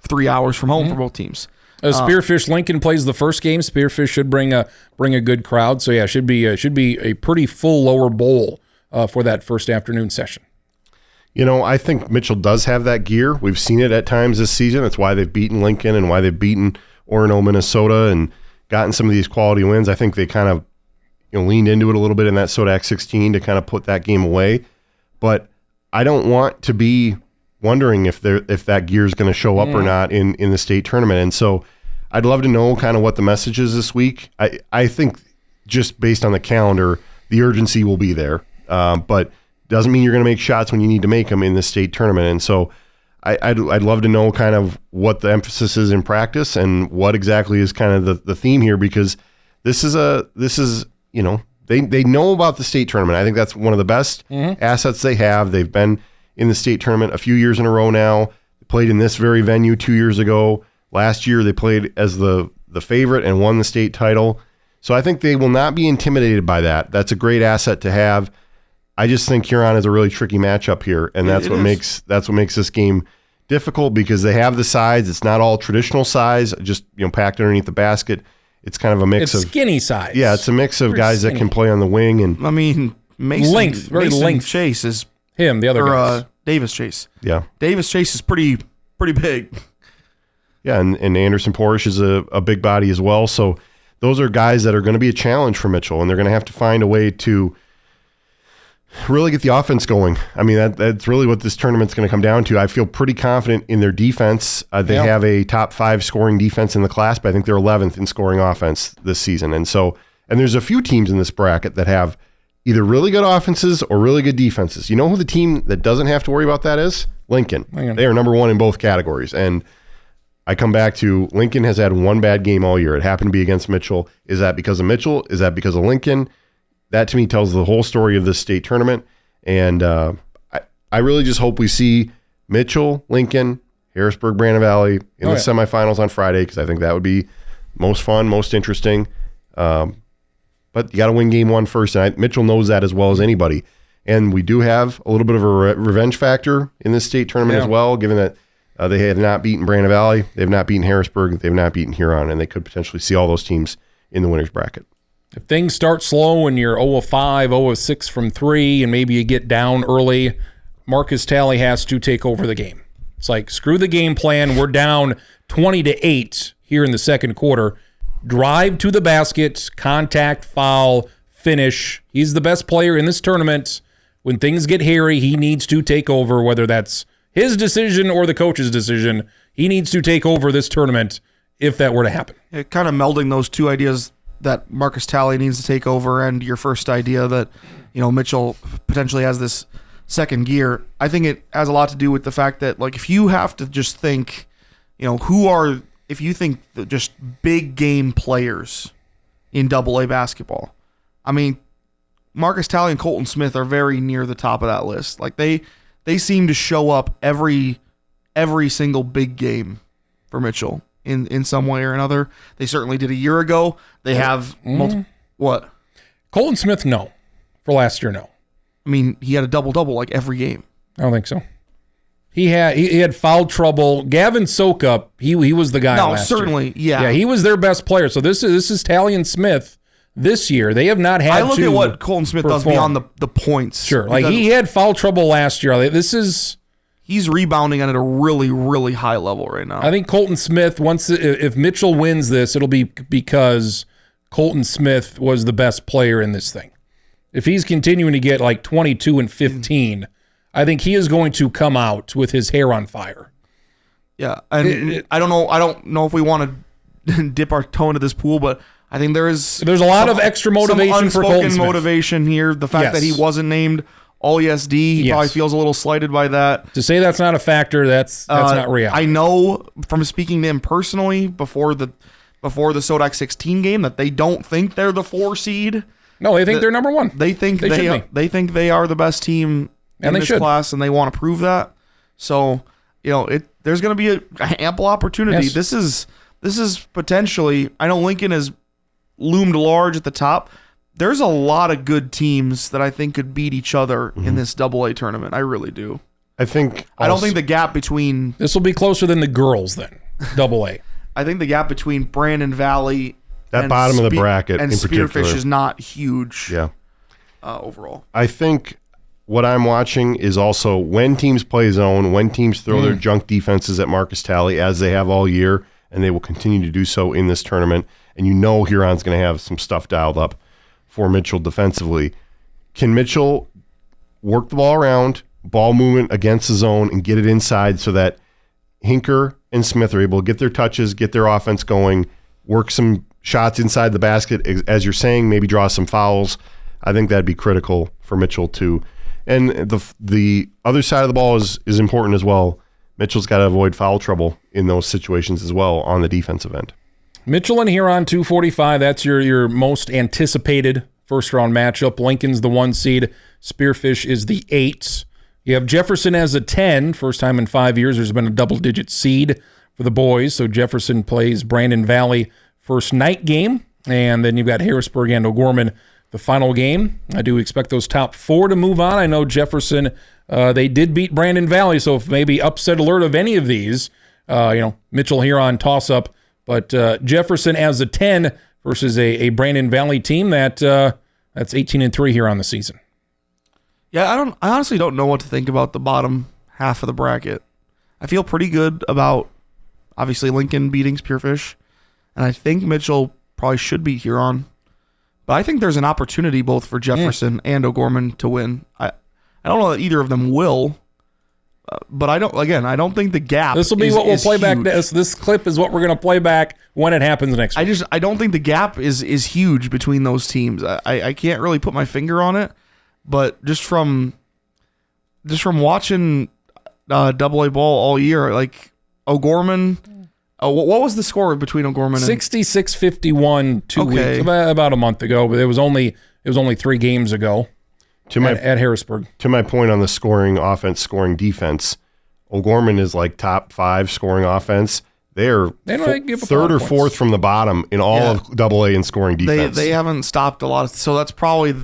3 hours from home for both teams. Spearfish Lincoln plays the first game. Spearfish should bring a good crowd. So yeah, should be a pretty full lower bowl for that first afternoon session. I think Mitchell does have that gear. We've seen it at times this season. That's why they've beaten Lincoln and why they've beaten Orono, Minnesota, and gotten some of these quality wins. I think they kind of leaned into it a little bit in that Sodak 16 to kind of put that game away. But I don't want to be wondering if that gear is going to show up or not in the state tournament. And so I'd love to know kind of what the message is this week. I think just based on the calendar, the urgency will be there. But doesn't mean you're going to make shots when you need to make them in the state tournament. And so I'd love to know kind of what the emphasis is in practice and what exactly is kind of the theme here, because this is they know about the state tournament. I think that's one of the best assets they have. They've been in the state tournament a few years in a row now. They played in this very venue 2 years ago. Last year they played as the favorite and won the state title. So I think they will not be intimidated by that. That's a great asset to have. I just think Huron is a really tricky matchup here, and that's what makes this game difficult, because they have the size. It's not all traditional size, just packed underneath the basket. It's kind of a mix of skinny size. Yeah, it's a mix of guys that can play on the wing, and I mean Mason Chase is him. The other guys. Davis Chase. Yeah, Davis Chase is pretty big. Yeah, and Anderson Porish is a big body as well. So those are guys that are going to be a challenge for Mitchell, and they're going to have to find a way to really get the offense going. I mean, that's really what this tournament's going to come down to. I feel pretty confident in their defense. They have a top 5 scoring defense in the class, but I think they're 11th in scoring offense this season. And there's a few teams in this bracket that have either really good offenses or really good defenses. You know who the team that doesn't have to worry about that is? Lincoln. They are number 1 in both categories. And I come back to Lincoln has had one bad game all year. It happened to be against Mitchell. Is that because of Mitchell? Is that because of Lincoln? That to me tells the whole story of this state tournament. And I really just hope we see Mitchell, Lincoln, Harrisburg, Brandon Valley in the semifinals on Friday, because I think that would be most fun, most interesting. But you got to win game one first, and Mitchell knows that as well as anybody. And we do have a little bit of a revenge factor in this state tournament as well, given that they have not beaten Brandon Valley, they have not beaten Harrisburg, they have not beaten Huron, and they could potentially see all those teams in the winner's bracket. If things start slow and you're 0-5, 0-6 from 3, and maybe you get down early, Marcus Talley has to take over the game. It's like, screw the game plan. We're down 20-8 here in the second quarter. Drive to the basket, contact, foul, finish. He's the best player in this tournament. When things get hairy, he needs to take over, whether that's his decision or the coach's decision. He needs to take over this tournament if that were to happen. Kind of melding those two ideas that Marcus Talley needs to take over and your first idea that, Mitchell potentially has this second gear. I think it has a lot to do with the fact that, like, if you have to just think, if you think just big game players in AA basketball, I mean, Marcus Talley and Colton Smith are very near the top of that list. Like, they seem to show up every single big game for Mitchell in some way or another. They certainly did a year ago. They have multiple. What? Colton Smith, no. For last year, no. I mean, he had a double-double like every game. I don't think so. He had foul trouble. Gavin Sokup, he was the guy last year. Certainly, yeah. Yeah, he was their best player. So this is Talley and Smith this year. They have not had I look at what Colton Smith does beyond the points. Sure. Like, he had foul trouble last year. He's rebounding at a really, really high level right now. I think Colton Smith, if Mitchell wins this, it'll be because Colton Smith was the best player in this thing. If he's continuing to get like 22 and 15, I think he is going to come out with his hair on fire. Yeah, and I don't know if we want to dip our toe into this pool, but I think there's a lot of extra motivation for Colton Smith. Motivation here. The fact that he wasn't named All-ESD, he probably feels a little slighted by that. To say that's not a factor, that's not reality. I know from speaking to him personally before the Sodak 16 game that they don't think they're the 4 seed. No, they think they're number 1. They think they think they are the best team in this class, and they want to prove that. So, there's going to be an ample opportunity. Yes. This is potentially. I know Lincoln has loomed large at the top. There's a lot of good teams that I think could beat each other in this AA tournament. I really do. I don't think the gap between this will be closer than the girls then. AA. I think the gap between Brandon Valley that bottom of the bracket and in Spearfish particular is not huge. Yeah. Overall, I think what I'm watching is also when teams play zone, when teams throw their junk defenses at Marcus Talley, as they have all year, and they will continue to do so in this tournament. And Huron's going to have some stuff dialed up for Mitchell defensively. Can Mitchell work the ball around, ball movement against the zone, and get it inside so that Hinker and Smith are able to get their touches, get their offense going, work some shots inside the basket, as you're saying, maybe draw some fouls. I think that'd be critical for Mitchell too. And the other side of the ball is important as well. Mitchell's got to avoid foul trouble in those situations as well on the defensive end. Mitchell and Huron 245. That's your most anticipated first round matchup. Lincoln's the 1 seed. Spearfish is the 8. You have Jefferson as a 10. First time in 5 years there's been a double-digit seed for the boys. So Jefferson plays Brandon Valley first night game, and then you've got Harrisburg and O'Gorman the final game. I do expect those top 4 to move on. I know Jefferson, they did beat Brandon Valley, so if maybe upset alert of any of these, Mitchell Huron toss-up, but Jefferson as a 10 versus a Brandon Valley team that's 18-3 here on the season. Yeah, I honestly don't know what to think about the bottom half of the bracket. I feel pretty good about, obviously, Lincoln beating Spearfish, and I think Mitchell probably should beat Huron. But I think there's an opportunity both for Jefferson and O'Gorman to win. I don't know that either of them will, but I don't think the gap. This will be what we'll play back. This clip is what we're going to play back when it happens next week. I don't think the gap is huge between those teams. I can't really put my finger on it, but just from watching AA ball all year, like O'Gorman, What was the score between O'Gorman and 66-51 2 weeks, about a month ago, but it was only 3 games ago at Harrisburg. To my point on the scoring offense, scoring defense, O'Gorman is like top 5 scoring offense. They're third or fourth from the bottom in all of AA in scoring defense. They haven't stopped a lot, so that's probably.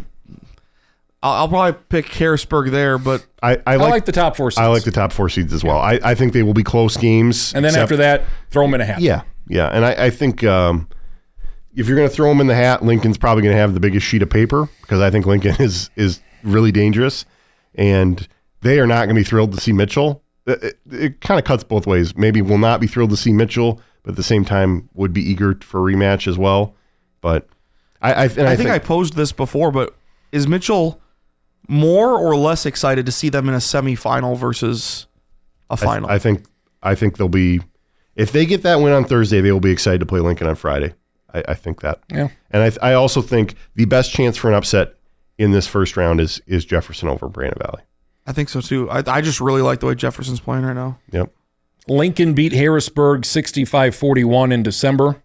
I'll probably pick Harrisburg there, but I like the top 4 seeds. I like the top 4 seeds as well. I think they will be close games. And then after that, throw them in a hat. Yeah. And I think if you're going to throw them in the hat, Lincoln's probably going to have the biggest sheet of paper because I think Lincoln is really dangerous, and they are not going to be thrilled to see Mitchell. It kind of cuts both ways. Maybe will not be thrilled to see Mitchell, but at the same time would be eager for a rematch as well. But I think I posed this before, but is Mitchell more or less excited to see them in a semifinal versus a final? I think they'll be, if they get that win on Thursday, they will be excited to play Lincoln on Friday. I think that. Yeah. And I also think the best chance for an upset in this first round is Jefferson over Brandon Valley. I think so too. I just really like the way Jefferson's playing right now. Yep. Lincoln beat Harrisburg 65-41 in December,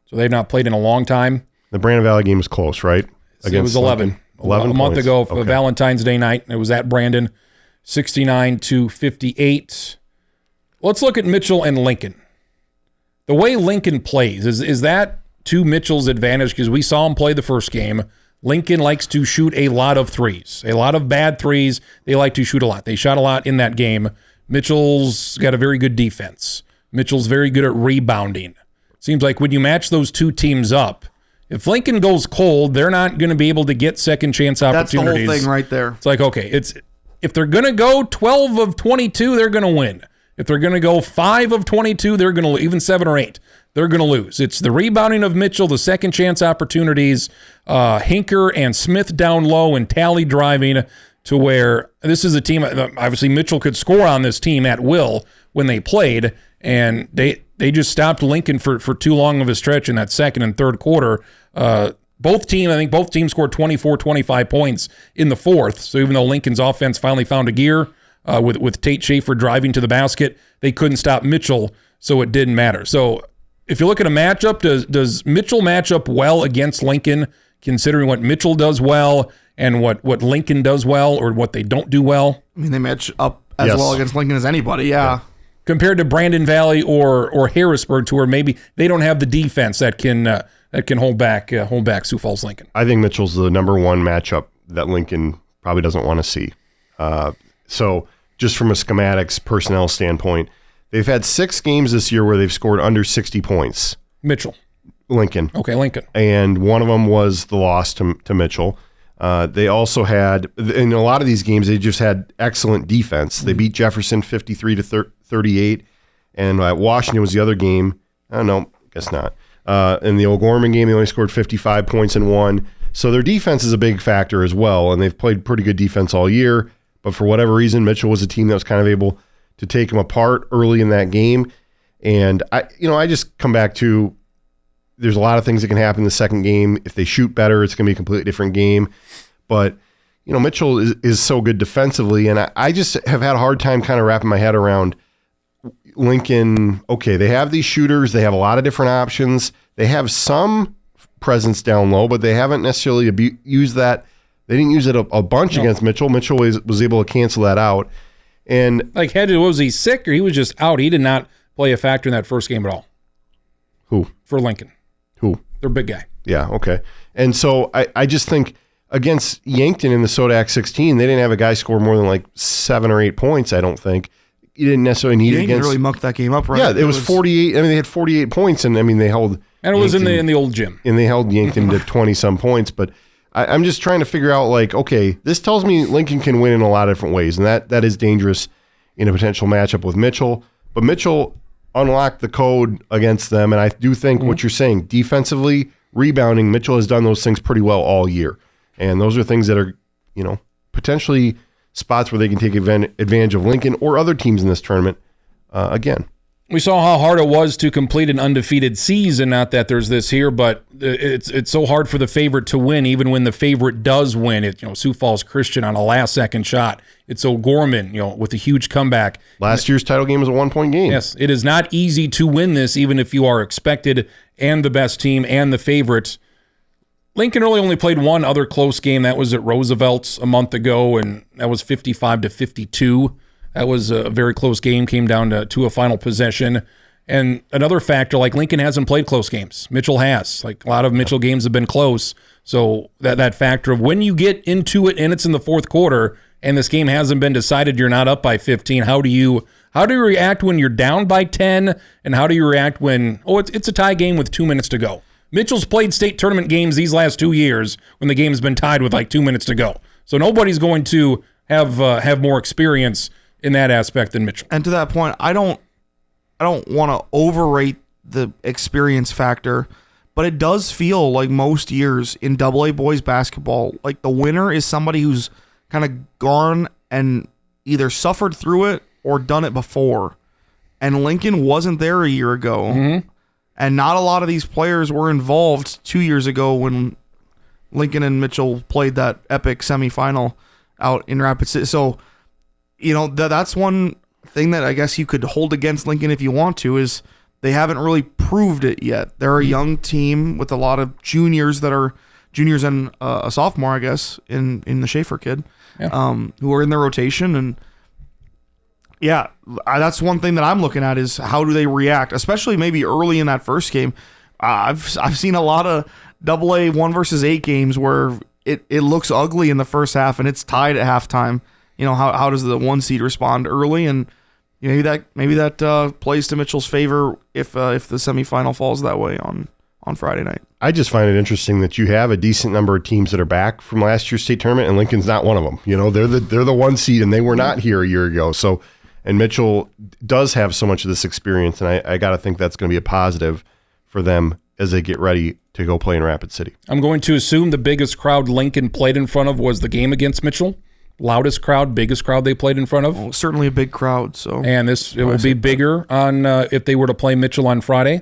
so they've not played in a long time. The Brandon Valley game was close, right? It was 11. 11 a month points. ago for Valentine's Day night. It was at Brandon, 69-58. Let's look at Mitchell and Lincoln. The way Lincoln plays, is that to Mitchell's advantage? Because we saw him play the first game. Lincoln likes to shoot a lot of threes, a lot of bad threes. They like to shoot a lot. They shot a lot in that game. Mitchell's got a very good defense. Mitchell's very good at rebounding. Seems like when you match those two teams up, if Lincoln goes cold, they're not going to be able to get second chance opportunities. That's the whole thing right there. It's like, okay, if they're going to go 12 of 22, they're going to win. If they're going to go 5 of 22, they're going to even 7 or 8. They're going to lose. It's the rebounding of Mitchell, the second chance opportunities, Hinker and Smith down low and Talley driving to where this is a team. Obviously, Mitchell could score on this team at will when they played, and they just stopped Lincoln for too long of a stretch in that second and third quarter. I think both teams scored 24, 25 points in the fourth. So even though Lincoln's offense finally found a gear with Tate Schaefer driving to the basket, they couldn't stop Mitchell, so it didn't matter. So if you look at a matchup, does Mitchell match up well against Lincoln, considering what Mitchell does well and what Lincoln does well or what they don't do well? I mean, they match up as well against Lincoln as anybody, yeah. Compared to Brandon Valley or Harrisburg, to where maybe they don't have the defense that can hold back Sioux Falls Lincoln. I think Mitchell's the number one matchup that Lincoln probably doesn't want to see. So just from a schematics personnel standpoint, they've had 6 games this year where they've scored under 60 points. Lincoln. Okay, Lincoln. And one of them was the loss to Mitchell. They also had, in a lot of these games, they just had excellent defense. They beat Jefferson 53-38, and Washington was the other game. I don't know, guess not. In the O'Gorman game, they only scored 55 points and won. So their defense is a big factor as well, and they've played pretty good defense all year. But for whatever reason, Mitchell was a team that was kind of able to take them apart early in that game. And I just come back to, there's a lot of things that can happen in the second game. If they shoot better, it's going to be a completely different game. But, Mitchell is so good defensively, and I just have had a hard time kind of wrapping my head around Lincoln. Okay, they have these shooters. They have a lot of different options. They have some presence down low, but they haven't necessarily used that. They didn't use it a bunch against Mitchell. Mitchell was able to cancel that out. And was he sick or he was just out? He did not play a factor in that first game at all. Who? For Lincoln. Who? Their big guy. Yeah, okay. And so I just think against Yankton in the Sodak 16, they didn't have a guy score more than like 7 or 8 points, I don't think. You didn't necessarily need it against. Really mucked that game up, right? Yeah, it was 48. I mean, they had 48 points, and I mean, they held. And it was in the old gym. And they held Yankton to 20-some points. But I'm just trying to figure out, like, okay, this tells me Lincoln can win in a lot of different ways, and that is dangerous in a potential matchup with Mitchell. But Mitchell unlocked the code against them, and I do think what you're saying, defensively, rebounding, Mitchell has done those things pretty well all year. And those are things that are, potentially spots where they can take advantage of Lincoln or other teams in this tournament again. We saw how hard it was to complete an undefeated season. Not that there's this here, but it's so hard for the favorite to win, even when the favorite does win. Sioux Falls Christian on a last-second shot. It's O'Gorman, with a huge comeback. Last year's title game was a 1-point game. Yes, it is not easy to win this, even if you are expected and the best team and the favorite. Lincoln really only played one other close game. That was at Roosevelt's a month ago, and that was 55-52. That was a very close game, came down to a final possession. And another factor, Lincoln hasn't played close games. Mitchell has. A lot of Mitchell games have been close. So that factor of when you get into it and it's in the fourth quarter and this game hasn't been decided, you're not up by 15, how do you react when you're down by 10? And how do you react when, it's a tie game with 2 minutes to go? Mitchell's played state tournament games these last 2 years when the game's been tied with 2 minutes to go. So nobody's going to have more experience in that aspect than Mitchell. And to that point, I don't want to overrate the experience factor, but it does feel like most years in AA boys basketball, the winner is somebody who's kind of gone and either suffered through it or done it before. And Lincoln wasn't there a year ago. Mm-hmm. And not a lot of these players were involved 2 years ago when Lincoln and Mitchell played that epic semifinal out in Rapid City. So, that's one thing that I guess you could hold against Lincoln if you want to, is they haven't really proved it yet. They're a young team with a lot of juniors that are juniors and a sophomore, I guess, in the Schaefer kid, who are in their rotation. And yeah, that's one thing that I'm looking at is how do they react, especially maybe early in that first game. I've seen a lot of AA 1 versus 8 games where it looks ugly in the first half and it's tied at halftime. How does the 1 seed respond early? And maybe that plays to Mitchell's favor if the semifinal falls that way on Friday night. I just find it interesting that you have a decent number of teams that are back from last year's state tournament, and Lincoln's not one of them. They're the 1 seed, and they were not here a year ago. So, and Mitchell does have so much of this experience, and I got to think that's going to be a positive for them as they get ready to go play in Rapid City. I'm going to assume the biggest crowd Lincoln played in front of was the game against Mitchell. Loudest crowd, biggest crowd they played in front of. Well, certainly a big crowd. So, and it will be bigger on if they were to play Mitchell on Friday.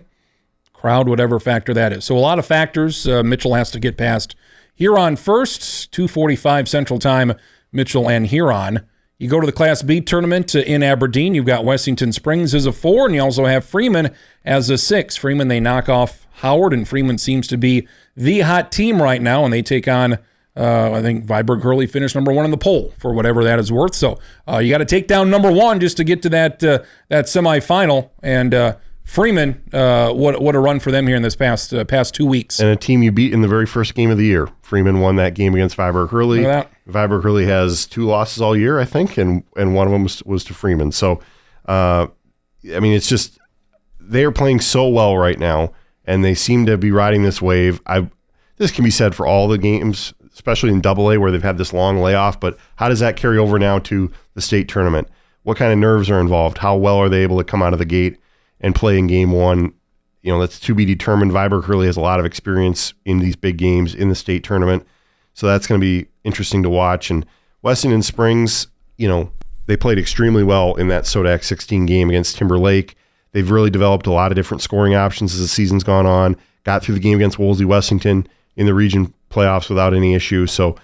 Crowd, whatever factor that is. So a lot of factors Mitchell has to get past. Huron first, 2:45 Central Time, Mitchell and Huron. You go to the Class B tournament in Aberdeen. You've got Wessington Springs as a 4, and you also have Freeman as a 6. Freeman, they knock off Howard, and Freeman seems to be the hot team right now, and they take on I think Viborg Hurley finished number 1 in the poll for whatever that is worth. So you got to take down number 1 just to get to that semifinal. And Freeman, what a run for them here in this past 2 weeks. And a team you beat in the very first game of the year. Freeman won that game against Viborg Hurley. Viborg Hurley has 2 losses all year, I think, and one of them was to Freeman. So, it's just they're playing so well right now, and they seem to be riding this wave. This can be said for all the games, especially in AA where they've had this long layoff, but how does that carry over now to the state tournament? What kind of nerves are involved? How well are they able to come out of the gate and play in game 1? That's to be determined. Viborg Hurley has a lot of experience in these big games in the state tournament, so that's going to be interesting to watch. And Wessington Springs, they played extremely well in that Sodak 16 game against Timberlake. They've really developed a lot of different scoring options as the season's gone on, got through the game against Wolsey Wessington in the region playoffs without any issue. So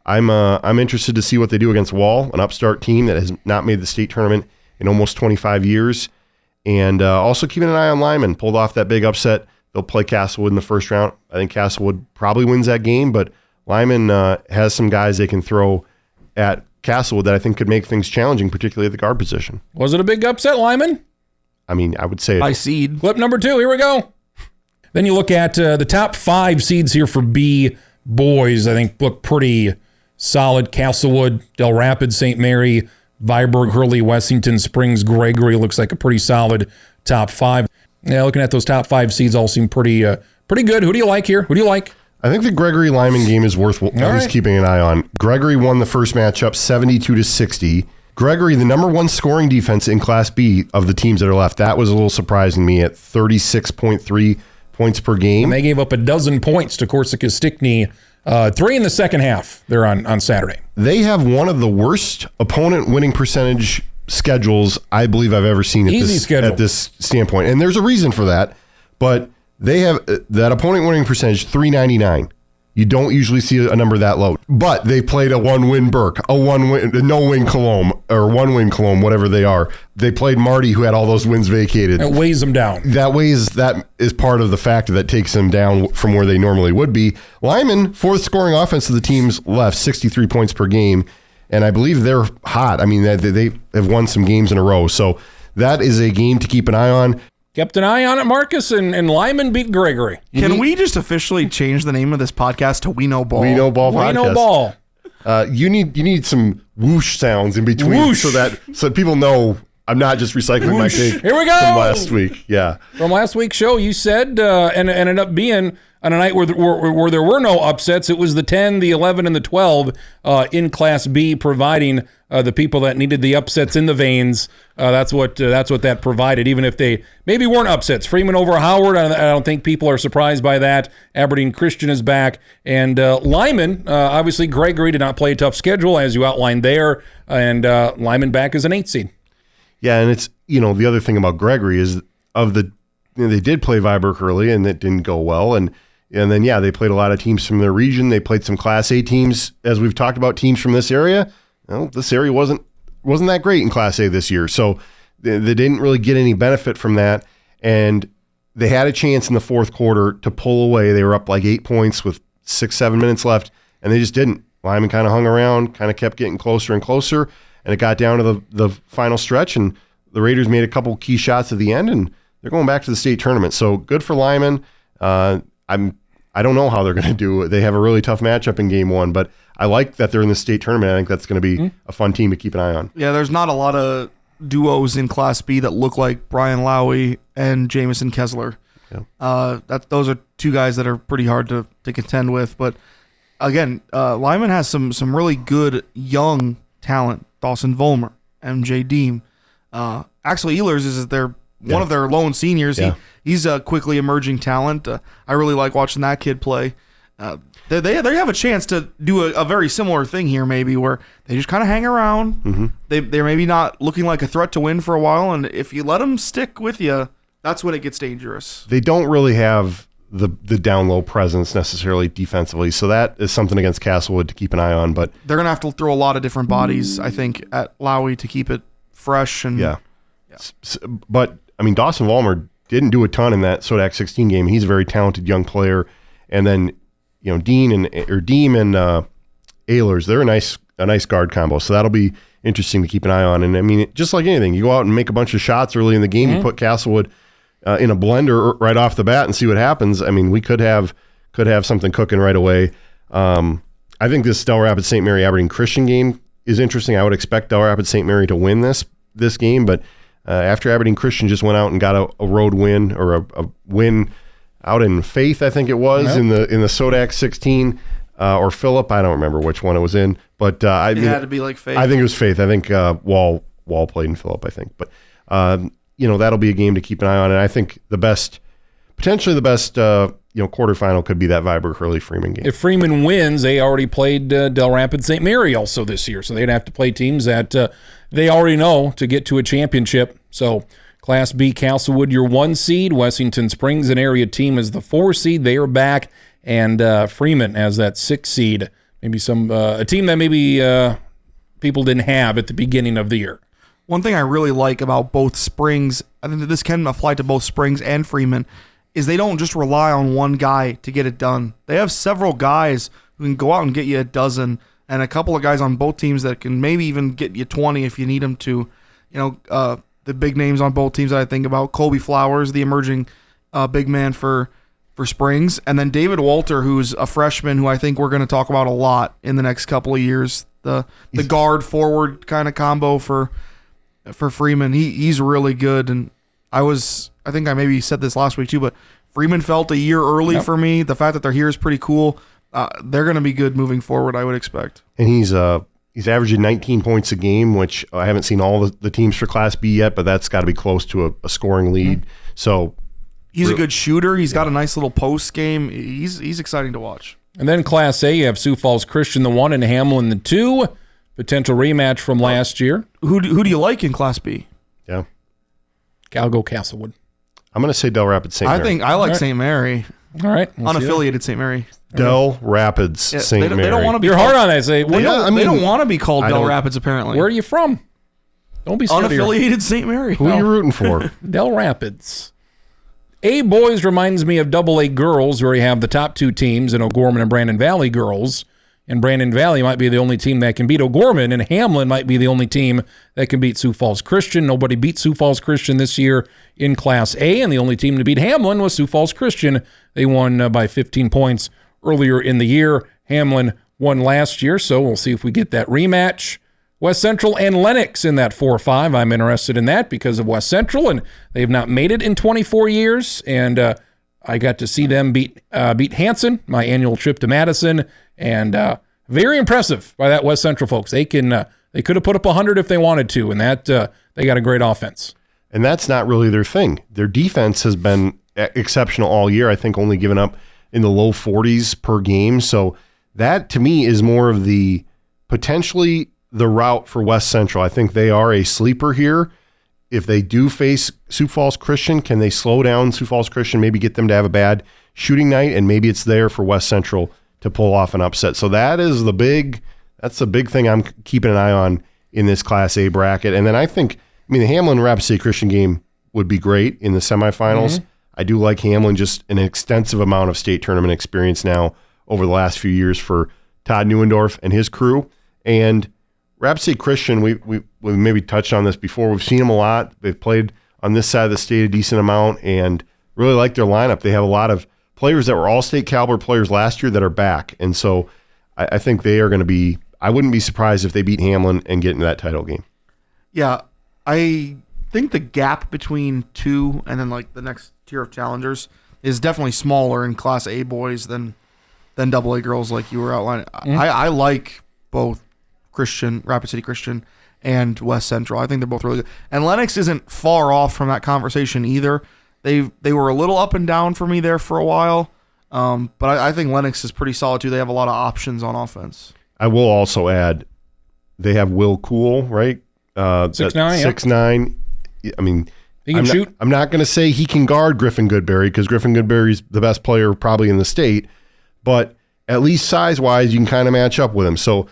I'm interested to see what they do against Wall, an upstart team that has not made the state tournament in almost 25 years. And also keeping an eye on Lyman. Pulled off that big upset. They'll play Castlewood in the first round. I think Castlewood probably wins that game, but Lyman has some guys they can throw at Castlewood that I think could make things challenging, particularly at the guard position. Was it a big upset, Lyman? I would say by seed. Clip number 2, here we go. Then you look at the top 5 seeds here for B boys. I think look pretty solid. Castlewood, Del Rapids, St. Mary, Viborg, Hurley, Wessington Springs, Gregory looks like a pretty solid top 5. Yeah, looking at those top 5 seeds all seem pretty good. Who do you like here? Who do you like? I think the Gregory Lyman game is worth at least keeping an eye on. Gregory won the first matchup 72-60. Gregory, the number 1 scoring defense in Class B of the teams that are left. That was a little surprising to me at 36.3 points per game. And they gave up 12 points to Corsica Stickney. 3 in the second half there on Saturday. They have one of the worst opponent winning percentage schedules I believe I've ever seen at this standpoint. And there's a reason for that, but they have that opponent winning percentage, 399. You don't usually see a number that low. But they played a one-win Burke, a no-win Cologne, or one-win Cologne, whatever they are. They played Marty, who had all those wins vacated. It weighs them down. That is part of the factor that takes them down from where they normally would be. Lyman, fourth scoring offense of the team's left, 63 points per game. And I believe they're hot. I mean, they have won some games in a row. So that is a game to keep an eye on. Kept an eye on it, Marcus, and Lyman beat Gregory. Can we just officially change the name of this podcast to We Know Ball? We Know Ball podcast. We Know Ball. You need some whoosh sounds in between whoosh. so people know I'm not just recycling my take Here we go. from last week. Yeah. From last week's show, you said, and it ended up being on a night where there were no upsets. It was the 10, the 11, and the 12 in Class B, providing the people that needed the upsets in the veins. That's what that provided, even if they maybe weren't upsets. Freeman over Howard, I don't think people are surprised by that. Aberdeen Christian is back. And Lyman, obviously Gregory did not play a tough schedule, as you outlined there. And Lyman back as an 8 seed. Yeah, and it's, the other thing about Gregory is they did play Viborg early, and it didn't go well. And then, they played a lot of teams from their region. They played some Class A teams, as we've talked about, teams from this area. Well, this area wasn't that great in Class A this year, so they didn't really get any benefit from that. And they had a chance in the fourth quarter to pull away. They were up like 8 points with 6-7 minutes left, and they just didn't. Lyman kind of hung around, kind of kept getting closer and closer, and it got down to the final stretch, and the Raiders made a couple key shots at the end, and they're going back to the state tournament. So good for Lyman. I don't know how they're going to do it. They have a really tough matchup in game one, but I like that they're in the state tournament. I think that's going to be a fun team to keep an eye on. Yeah, there's not a lot of duos in Class B that look like Brian Lowy and Jamison Kessler. Yeah. Those are two guys that are pretty hard to contend with. But again, Lyman has some really good young talent. Dawson Vollmer, MJ Deem. Axel Ehlers is one of their lone seniors. Yeah. He's a quickly emerging talent. I really like watching that kid play. They have a chance to do a very similar thing here, maybe, where they just kind of hang around. Mm-hmm. They're maybe not looking like a threat to win for a while, and if you let them stick with you, that's when it gets dangerous. They don't really have the down low presence necessarily defensively, so that is something against Castlewood to keep an eye on. But they're going to have to throw a lot of different bodies, I think, at Lowy to keep it fresh. And yeah. But I mean, Dawson Vollmer didn't do a ton in that Sodak 16 game. He's a very talented young player. And then, Deem and Ehlers, they're a nice guard combo. So that'll be interesting to keep an eye on. And I mean, just like anything, you go out and make a bunch of shots early in the game, you put Castlewood in a blender right off the bat and see what happens. I mean, we could have something cooking right away. I think this Del Rapids St. Mary Aberdeen Christian game is interesting. I would expect Del Rapids St. Mary to win this game, but after Aberdeen Christian just went out and got a road win, or a win out in Faith, I think it was, in the Sodak 16 or Phillip. I don't remember which one it was in, but it had to be like Faith. I think it was Faith. I think Wall played in Phillip, I think. But that'll be a game to keep an eye on, and I think potentially the best quarterfinal could be that Viborg Hurley Freeman game. If Freeman wins, they already played Del Rapids St. Mary also this year, so they'd have to play teams that they already know to get to a championship. So Class B, Castlewood, your 1 seed. Wessington Springs, an area team, is the 4 seed. They are back, and Freeman as that 6 seed. Maybe a team that maybe people didn't have at the beginning of the year. One thing I really like about both Springs, I think that this can apply to both Springs and Freeman, is they don't just rely on one guy to get it done. They have several guys who can go out and get you a dozen, and a couple of guys on both teams that can maybe even get you 20 if you need them to. The big names on both teams that I think about: Colby Flowers, the emerging big man for Springs, and then David Walter, who's a freshman who I think we're going to talk about a lot in the next couple of years. The guard forward kind of combo for Freeman. He's really good, and I think I maybe said this last week too, but Freeman felt a year early for me. The fact that they're here is pretty cool. They're going to be good moving forward, I would expect. And he's averaging 19 points a game, which I haven't seen all the teams for Class B yet, but that's got to be close to a scoring lead. Mm-hmm. So he's a good shooter. He's got a nice little post game. He's exciting to watch. And then Class A, you have Sioux Falls Christian, the 1, and Hamlin, the 2. potential rematch from last year. Who do you like in Class B? Yeah. I'll go Castlewood. I'm going to say Del Rapids St. Mary. I think I like St. Mary. All right. Unaffiliated St. Mary. Del Rapids St. Mary. They don't want to be. You're hard on that. Say, They don't want to be called Del Rapids, apparently. Where are you from? Don't be scared. Unaffiliated St. Mary. Who are you rooting for? Del Rapids. A boys reminds me of AA girls, where you have the top two teams in O'Gorman and Brandon Valley girls. And Brandon Valley might be the only team that can beat O'Gorman, and Hamlin might be the only team that can beat Sioux Falls Christian. Nobody beat Sioux Falls Christian this year in Class A, and the only team to beat Hamlin was Sioux Falls Christian. They won by 15 points earlier in the year. Hamlin won last year, so we'll see if we get that rematch. West Central and Lennox in that 4-5. I'm interested in that because of West Central, and they've not made it in 24 years, and I got to see them beat Hanson, my annual trip to Madison, and very impressive by that West Central folks. They could have put up 100 if they wanted to, and that they got a great offense. And that's not really their thing. Their defense has been exceptional all year. I think only given up in the low 40s per game. So that to me is more of the potentially the route for West Central. I think they are a sleeper here. If they do face Sioux Falls Christian, can they slow down Sioux Falls Christian, maybe get them to have a bad shooting night, and maybe it's there for West Central to pull off an upset. So that's the big thing I'm keeping an eye on in this Class A bracket. And then the Hamlin Rapid City Christian game would be great in the semifinals. Mm-hmm. I do like Hamlin, just an extensive amount of state tournament experience now over the last few years for Todd Neuendorf and his crew. And Rapid City Christian, we maybe touched on this before. We've seen them a lot. They've played on this side of the state a decent amount and really like their lineup. They have a lot of players that were all-state caliber players last year that are back. And so I think they are going to be – I wouldn't be surprised if they beat Hamlin and get into that title game. Yeah, I think the gap between 2 and then like the next tier of challengers is definitely smaller in Class A boys than AA girls like you were outlining. Mm-hmm. I like both Rapid City Christian and West Central. I think they're both really good. And Lennox isn't far off from that conversation either. They were a little up and down for me there for a while, but I think Lennox is pretty solid too. They have a lot of options on offense. I will also add they have Will Cool, right? 6'9", 6'9". I mean, he can shoot. I'm not going to say he can guard Griffin Goodberry because Griffin Goodberry's the best player probably in the state, but at least size-wise, you can kind of match up with him. So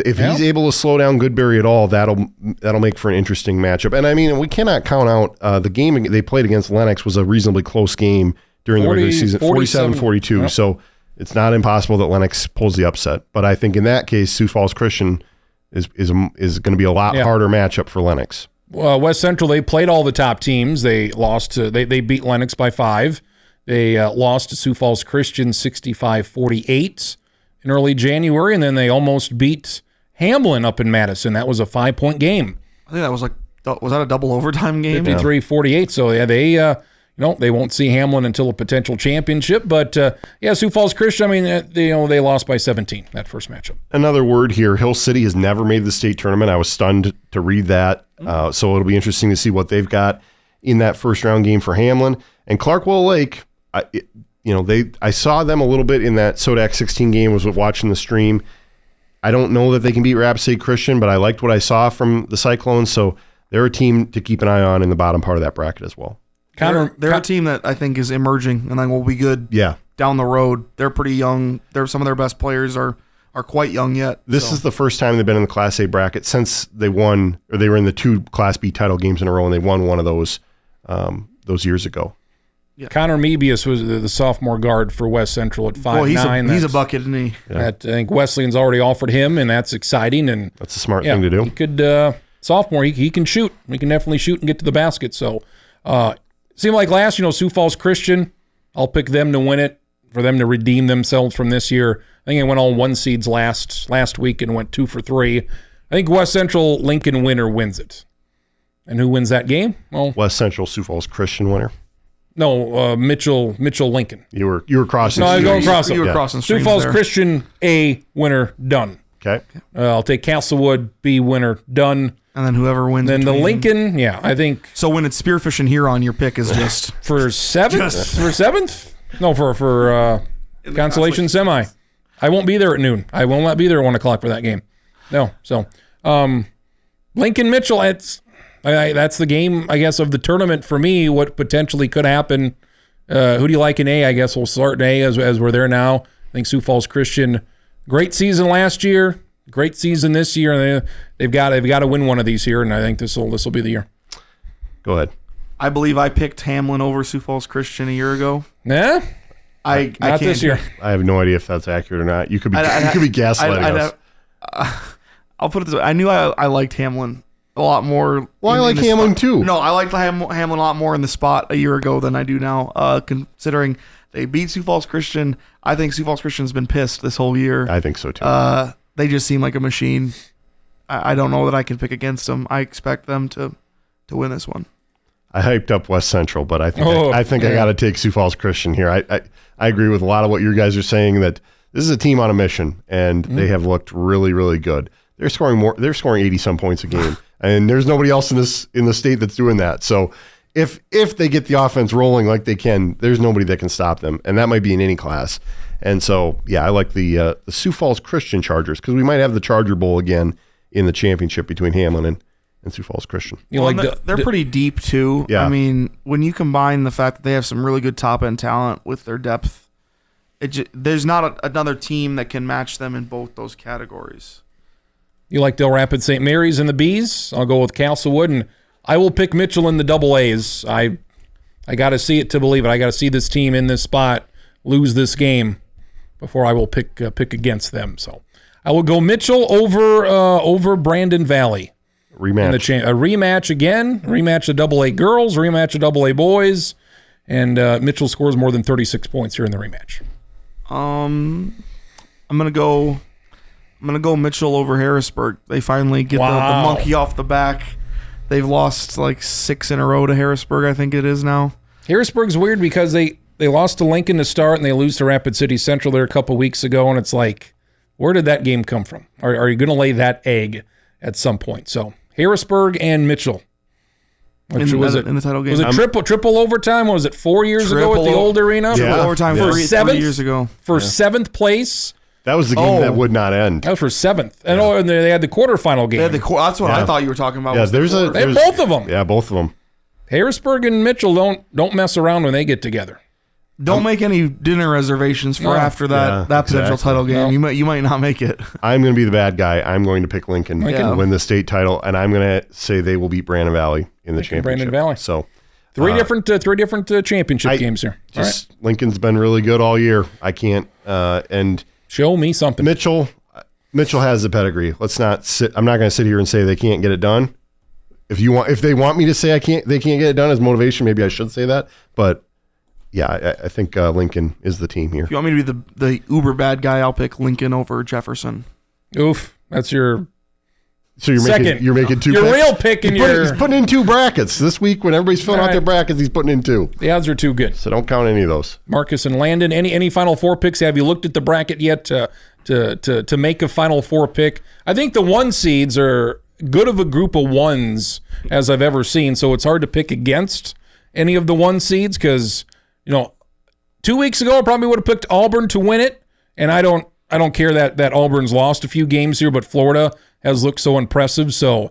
if he's able to slow down Goodberry at all, that'll make for an interesting matchup. And I mean, we cannot count out the game they played against Lennox was a reasonably close game during the regular season, 47-42. Yep. So it's not impossible that Lennox pulls the upset. But I think in that case, Sioux Falls Christian is going to be a lot harder matchup for Lennox. West Central, they played all the top teams. They lost to they beat Lennox by 5. They lost to Sioux Falls Christian 65-48 in early January, and then they almost beat Hamlin up in Madison. That was a 5-point game. I think that was that a double overtime game? 53-48. So yeah, they won't see Hamlin until a potential championship. But Sioux Falls Christian, I mean, they lost by 17 that first matchup. Another word here: Hill City has never made the state tournament. I was stunned to read that. So it'll be interesting to see what they've got in that first round game for Hamlin and Clarkwell Lake. I saw them a little bit in that Sodak 16 game. Was watching the stream. I don't know that they can beat Rapid City Christian, but I liked what I saw from the Cyclones. So they're a team to keep an eye on in the bottom part of that bracket as well. They're a team that I think is emerging and then will be good down the road. They're pretty young. Some of their best players are quite young yet. This is the first time they've been in the Class A bracket since they were in the 2 Class B title games in a row, and they won one of those years ago. Yeah. Connor Mebius was the sophomore guard for West Central at 5'9". He's a bucket, isn't he? Yeah. I think Wesleyan's already offered him, and that's exciting. And that's a smart thing to do. He could sophomore. He can shoot. He can definitely shoot and get to the basket. So, seemed like last, Sioux Falls Christian. I'll pick them to win it, for them to redeem themselves from this year. I think I went all 1 seeds last week and went 2 for 3. I think West Central Lincoln winner wins it. And who wins that game? Well, West Central Sioux Falls Christian winner. No, Mitchell Lincoln. You were crossing. No, I was going crossing. You were crossing. Sioux Falls Christian A winner done. Okay. I'll take Castlewood B winner done. And then whoever wins. Then the Lincoln, I think. So when it's Spearfish and Huron, your pick is just for seventh. No, for consolation semi. I won't be there at noon. I will not be there at 1 o'clock for that game. No. So, Lincoln Mitchell, that's the game, I guess, of the tournament for me. What potentially could happen? Who do you like in A? I guess we'll start in A as we're there now. I think Sioux Falls Christian, great season last year, great season this year. They've got to win one of these here, and I think this will be the year. Go ahead. I believe I picked Hamlin over Sioux Falls Christian a year ago. Yeah. I Not can't this year. I have no idea if that's accurate or not. You could be gaslighting us. I'll put it this way. I knew I liked Hamlin a lot more. Well, I like Hamlin too. No, I liked Hamlin a lot more in the spot a year ago than I do now. Considering they beat Sioux Falls Christian, I think Sioux Falls Christian's been pissed this whole year. I think so too. They just seem like a machine. I don't know that I can pick against them. I expect them to win this one. I hyped up West Central, but I think I got to take Sioux Falls Christian here. I agree with a lot of what you guys are saying, that this is a team on a mission, and they have looked really, really good. They're scoring 80-some points a game, and there's nobody else in the state that's doing that. So if they get the offense rolling like they can, there's nobody that can stop them, and that might be in any class. And so, yeah, I like the Sioux Falls Christian Chargers, because we might have the Charger Bowl again in the championship between Hamlin and Sioux Falls Christian. They're pretty deep too. Yeah. I mean, when you combine the fact that they have some really good top end talent with their depth, there's not another team that can match them in both those categories. You like Del Rapids St. Mary's and the Bees? I'll go with Castlewood, and I will pick Mitchell in the double A's. I got to see it to believe it. I got to see this team in this spot lose this game before I will pick against them. So I will go Mitchell over Brandon Valley. Rematch. A rematch again. Rematch of double A girls. Rematch of double A boys. And Mitchell scores more than 36 points here in the rematch. I'm gonna go Mitchell over Harrisburg. They finally get the monkey off the back. They've lost like 6 in a row to Harrisburg, I think it is now. Harrisburg's weird because they lost to Lincoln to start and they lose to Rapid City Central there a couple weeks ago, and it's like, where did that game come from? Are you going to lay that egg at some point? So Harrisburg and Mitchell. In the title game. Was it triple overtime? What was it, 4 years ago at the old arena? Triple overtime for 3 years ago. For 7th place. That was the game that would not end. That was for 7th. And they had the quarterfinal game. That's what I thought you were talking about. Yeah, they had both of them. Yeah, both of them. Harrisburg and Mitchell don't mess around when they get together. Don't make any dinner reservations for after that potential title game. No. You might not make it. I'm going to be the bad guy. I'm going to pick Lincoln to win the state title, and I'm going to say they will beat Brandon Valley in the championship. Brandon Valley. So three different championship games here. Just Lincoln's been really good all year. I can't and show me something. Mitchell has the pedigree. Let's not sit. I'm not going to sit here and say they can't get it done. If they want me to say they can't get it done as motivation, maybe I should say that. But yeah, I think Lincoln is the team here. If you want me to be the uber bad guy, I'll pick Lincoln over Jefferson. Oof, that's your. So you're making two. Your real pick in he's putting in 2 brackets this week when everybody's filling out their brackets. He's putting in 2. The odds are too good. So don't count any of those. Marcus and Landon, any Final Four picks? Have you looked at the bracket yet to make a Final Four pick? I think the 1 seeds are good of a group of 1s as I've ever seen. So it's hard to pick against any of the 1 seeds because 2 weeks ago I probably would have picked Auburn to win it, and I don't care that Auburn's lost a few games here, but Florida has looked so impressive. So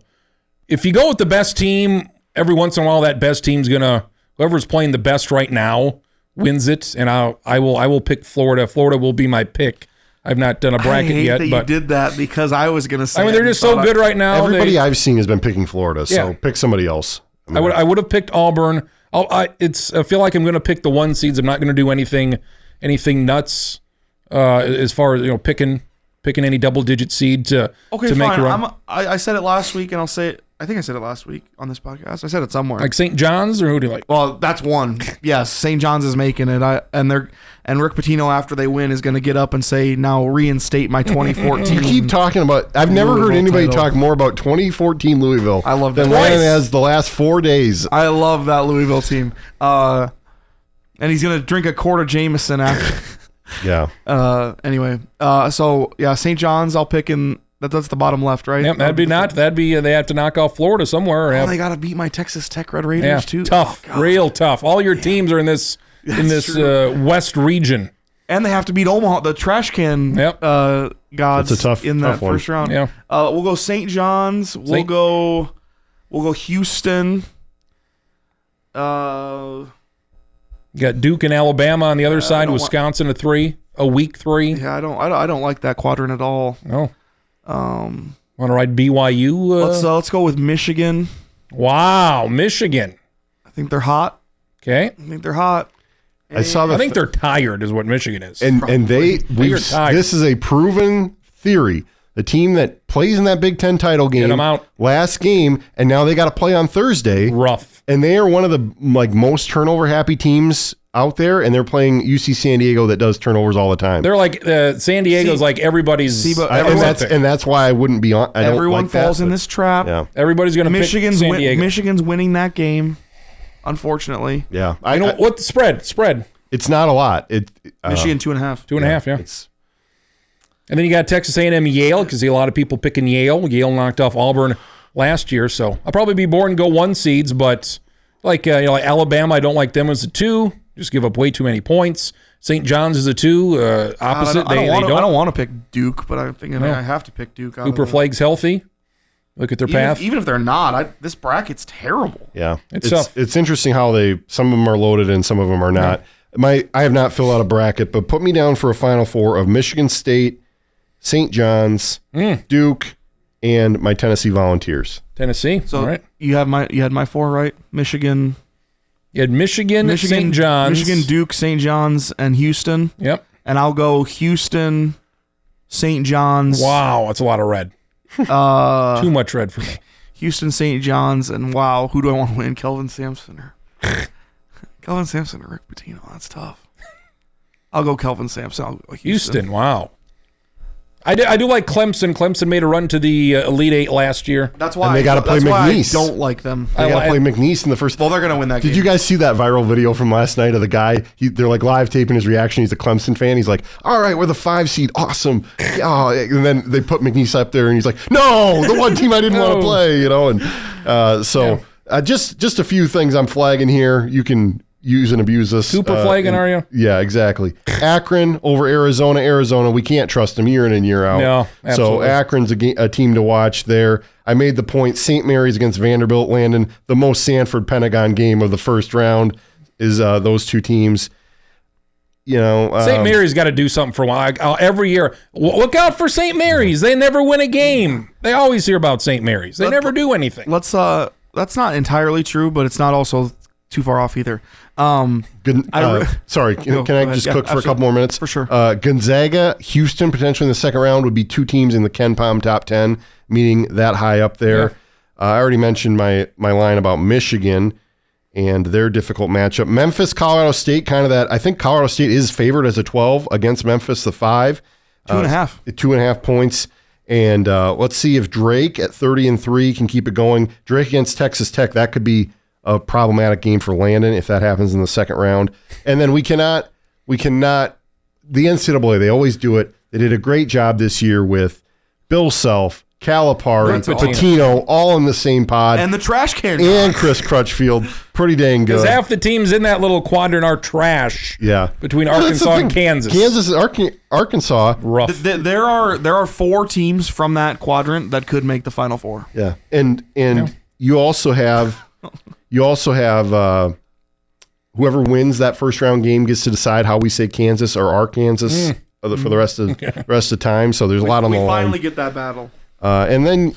if you go with the best team, every once in a while that best team's whoever's playing the best right now wins it, and I will pick Florida. Florida will be my pick. I've not done a bracket yet, but you did that because I was going to say. I mean, they're just so good right now. Everybody I've seen has been picking Florida, so pick somebody else. I would have picked Auburn. I feel like I'm going to pick the 1 seeds. I'm not going to do anything nuts as far as picking any double-digit seed to make a run. I said it last week, and I'll say it. I think I said it last week on this podcast. I said it somewhere. Like St. John's, or who do you like? Well, that's one. Yes, St. John's is making it. And Rick Pitino, after they win, is going to get up and say, "Now reinstate my 2014." You keep talking about. I've never heard anybody talk more about 2014 Louisville. I love that. Than Landon has the last 4 days. I love that Louisville team. And he's going to drink a quart of Jameson after. Yeah. Anyway. So yeah, St. John's. I'll pick in. That's the bottom left, right? Yep, that'd be they have to knock off Florida somewhere. They got to beat my Texas Tech Red Raiders too. Tough, real tough. All your teams are in this West region, and they have to beat Omaha, the trash can. Yep. gods It's a tough- in that tough one. first round. Yeah. We'll go St. John's. We'll go Houston. You got Duke and Alabama on the other side. Wisconsin a week 3. Yeah, I don't like that quadrant at all. No. Want to ride BYU? Let's go with Michigan. Wow, Michigan. I think they're hot. Okay. I think they're hot. I saw I think they're tired, is what Michigan is. and are tired. this is a proven theory. The team that plays in that Big Ten title game, them out. last game, and now they got to play on Thursday. Rough. And they are one of the most turnover happy teams out there, and they're playing UC San Diego that does turnovers all the time. They're like San Diego's like everybody's. but and that's why I wouldn't be on. I don't everyone like that, falls in but- this trap. Yeah, Everybody's going to pick San Diego. Michigan's winning that game, unfortunately. yeah. What the spread? It's not a lot. Michigan 2.5. 2.5, yeah. It's And then you got Texas A&M Yale, because a lot of people picking Yale. Yale knocked off Auburn last year, so I'll probably be bored and go 1 seeds, but like Alabama, I don't like them as a 2. Just give up way too many points. St. John's is a 2. Opposite. I don't want to pick Duke, but I'm thinking I have to pick Duke. Cooper Flagg's healthy. Look at their path. Even if they're not, this bracket's terrible. Yeah, It's tough. It's interesting how some of them are loaded and some of them are not. I have not filled out a bracket, but put me down for a Final Four of Michigan State, St. John's, Duke, and my Tennessee Volunteers. Tennessee. So all right. you had my 4 right. Michigan, You had Michigan, St. John's. Michigan, Duke, St. John's, and Houston. Yep. And I'll go Houston, St. John's. Wow, that's a lot of red. Too much red for me. Houston, St. John's, and wow, who do I want to win? Kelvin Sampson or Kelvin Sampson or Rick Pitino? That's tough. I'll go Kelvin Sampson. I'll go Houston, wow. I do like Clemson. Clemson made a run to the Elite Eight last year. That's why And they gotta play that's why McNeese. I don't like them. They got to play McNeese in the first. Well, they're gonna win that game. Did you guys see that viral video from last night of the guy? They're like live taping his reaction. He's a Clemson fan. He's like, "All right, we're the 5 seed, awesome." Oh, and then they put McNeese up there, and he's like, "No, the one team I didn't want to play," And just a few things I'm flagging here. You can use and abuse this. Super flagging, are you? Yeah, exactly. Akron over Arizona. Arizona, we can't trust them year in and year out. No, so absolutely. Akron's a team to watch there. I made the point. St. Mary's against Vanderbilt, Landon. The most Sanford Pentagon game of the first round is those two teams. St. Mary's got to do something for a while. Every year, look out for St. Mary's. They never win a game. They always hear about St. Mary's. They never do anything. That's not entirely true, but it's not also too far off either. Sorry, can I just cook for a couple more minutes? For sure. Gonzaga, Houston, potentially in the second round would be 2 teams in the Ken Pom top 10, meaning that high up there. Yeah. I already mentioned my line about Michigan and their difficult matchup. Memphis, Colorado State, kind of that. I think Colorado State is favored as a 12 against Memphis, the 5. 2.5. 2.5 points. And let's see if Drake at 30-3 can keep it going. Drake against Texas Tech, that could be a problematic game for Landon if that happens in the second round. And then we cannot, the NCAA, they always do it. They did a great job this year with Bill Self, Calipari, Patino, all in the same pod. And the trash can. And Chris Crutchfield. Pretty dang good. Because half the teams in that little quadrant are trash. Yeah. Between Arkansas and Kansas. Kansas and Arkansas. Rough. There are 4 teams from that quadrant that could make the Final Four. Yeah. And you also have whoever wins that first round game gets to decide how we say Kansas or Arkansas for the rest of time. So there's a lot on the line. We finally get that battle. And then,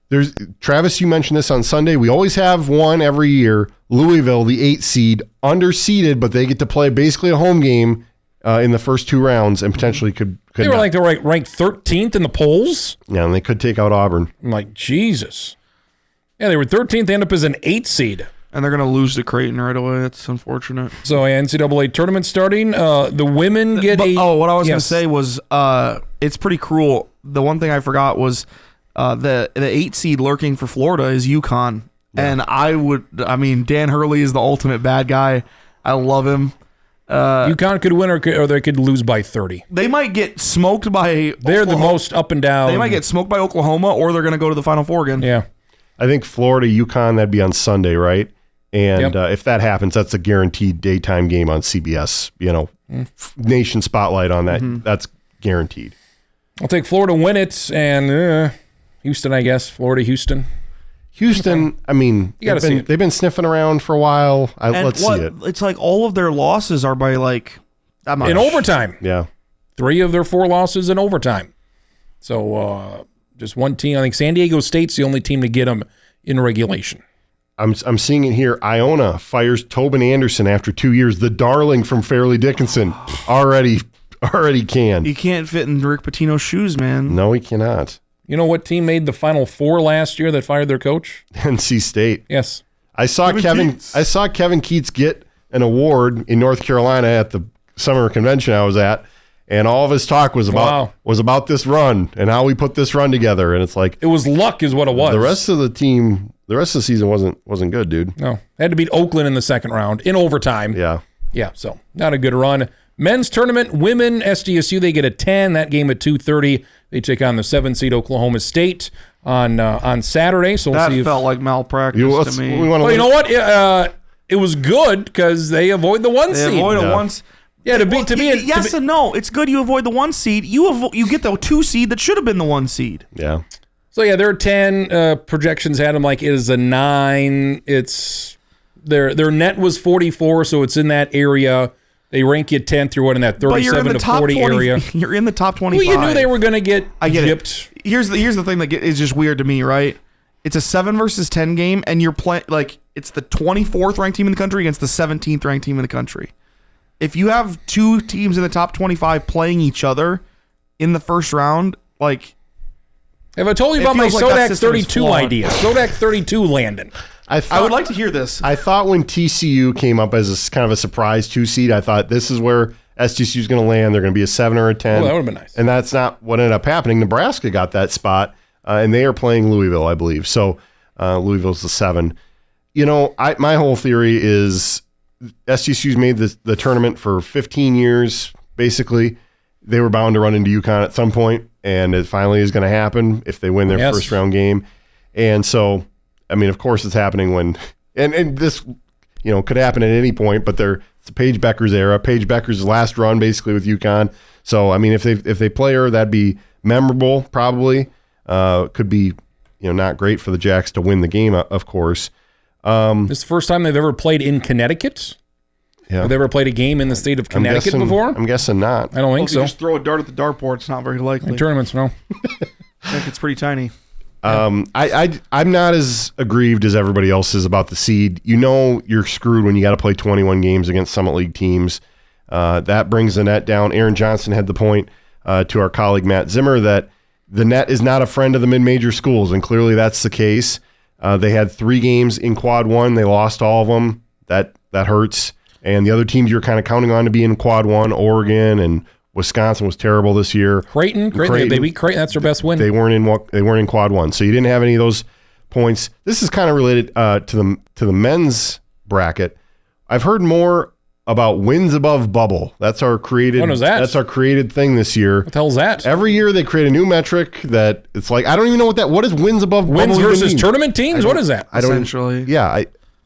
there's Travis, you mentioned this on Sunday. We always have one every year. Louisville, the 8 seed, underseeded, but they get to play basically a home game in the first 2 rounds and potentially could they were not. they're ranked 13th in the polls. Yeah, and they could take out Auburn. I'm like, Jesus. Yeah, they were 13th, they end up as an 8 seed. And they're going to lose to Creighton right away. That's unfortunate. So NCAA tournament starting. The women get what I was going to say was it's pretty cruel. The one thing I forgot was the 8 seed lurking for Florida is UConn. Yeah. And Dan Hurley is the ultimate bad guy. I love him. UConn could win or they could lose by 30. They might get smoked by They're Oklahoma. the most up and down. They might get smoked by Oklahoma, or they're going to go to the Final Four again. Yeah. I think Florida, UConn, that'd be on Sunday, right? And if that happens, that's a guaranteed daytime game on CBS. Nation spotlight on that. That's guaranteed. I'll take Florida to win it, and Houston, I guess. Florida, Houston. Houston, I mean, they've been sniffing around for a while. Let's see it. It's like all of their losses are by like that much. In overtime. Yeah. 3 of their 4 losses in overtime. So just one team. I think San Diego State's the only team to get them in regulation. I'm seeing it here. Iona fires Tobin Anderson after 2 years. The darling from Fairleigh Dickinson already can. He can't fit in Rick Pitino's shoes, man. No, he cannot. You know what team made the Final Four last year that fired their coach? NC State. Yes. I saw Kevin Keats get an award in North Carolina at the summer convention I was at, and all of his talk was about this run and how we put this run together. And it's like it was luck, is what it was. The rest of the team, the rest of the season wasn't good, dude. No, they had to beat Oakland in the second round in overtime. Yeah. So not a good run. Men's tournament, women, SDSU, they get a 10. That game at 2:30. They take on the 7-seed Oklahoma State on Saturday. So we'll see. That felt like malpractice to me. Well, you know what? It was good because they avoid the 1 seed. They avoid a 1 Yeah, yes and no. It's good you avoid the 1 seed. You get the 2 seed that should have been the 1 seed. Yeah. So yeah, their 10 projections had them like it is a 9. It's their net was 44, so it's in that area. They rank you 10th. You're in that 37 to 40 area. You're in the top 25. Well, you knew they were going to get gypped. Here's the thing that is just weird to me, right? It's a 7 versus 10 game, and you're playing like it's the 24th ranked team in the country against the 17th ranked team in the country. If you have 2 teams in the top 25 playing each other in the first round, like. Have I told you about my Sodak 32 idea? Sodak 32, Landon. I would like to hear this. I thought when TCU came up as kind of a surprise 2 seed, I thought this is where SDSU is going to land. They're going to be a 7 or a 10. Oh, that would have been nice. And that's not what ended up happening. Nebraska got that spot, and they are playing Louisville, I believe. So Louisville's the 7. You know, my whole theory is SDSU's made the tournament for 15 years, basically. They were bound to run into UConn at some point, and it finally is going to happen if they win their first round game. And so, I mean, of course it's happening when, and this, you know, could happen at any point, but it's Paige Becker's era. Paige Becker's last run basically with UConn. So, I mean, if they play her, that'd be memorable, probably. Could be, you know, not great for the Jacks to win the game, of course. This is the first time they've ever played in Connecticut? Yeah. Have they ever played a game in the state of Connecticut before? I'm guessing not. I don't think so. Just throw a dart at the dartboard. It's not very likely. In tournaments, no. I think it's pretty tiny. I'm not as aggrieved as everybody else is about the seed. You know you're screwed when you got to play 21 games against Summit League teams. That brings the net down. Aaron Johnson had the point to our colleague Matt Zimmer that the net is not a friend of the mid-major schools, and clearly that's the case. They had 3 games in Quad 1. They lost all of them. That hurts. And the other teams you're kind of counting on to be in Quad 1, Oregon and Wisconsin was terrible this year. Creighton. They beat Creighton. That's their best win. They weren't in Quad 1, so you didn't have any of those points. This is kind of related to the men's bracket. I've heard more about wins above bubble. That's our created. When was that? That's our created thing this year. What the hell is that? Every year they create a new metric that it's like I don't even know what is wins above wins bubble versus mean? tournament teams. What is that? Essentially,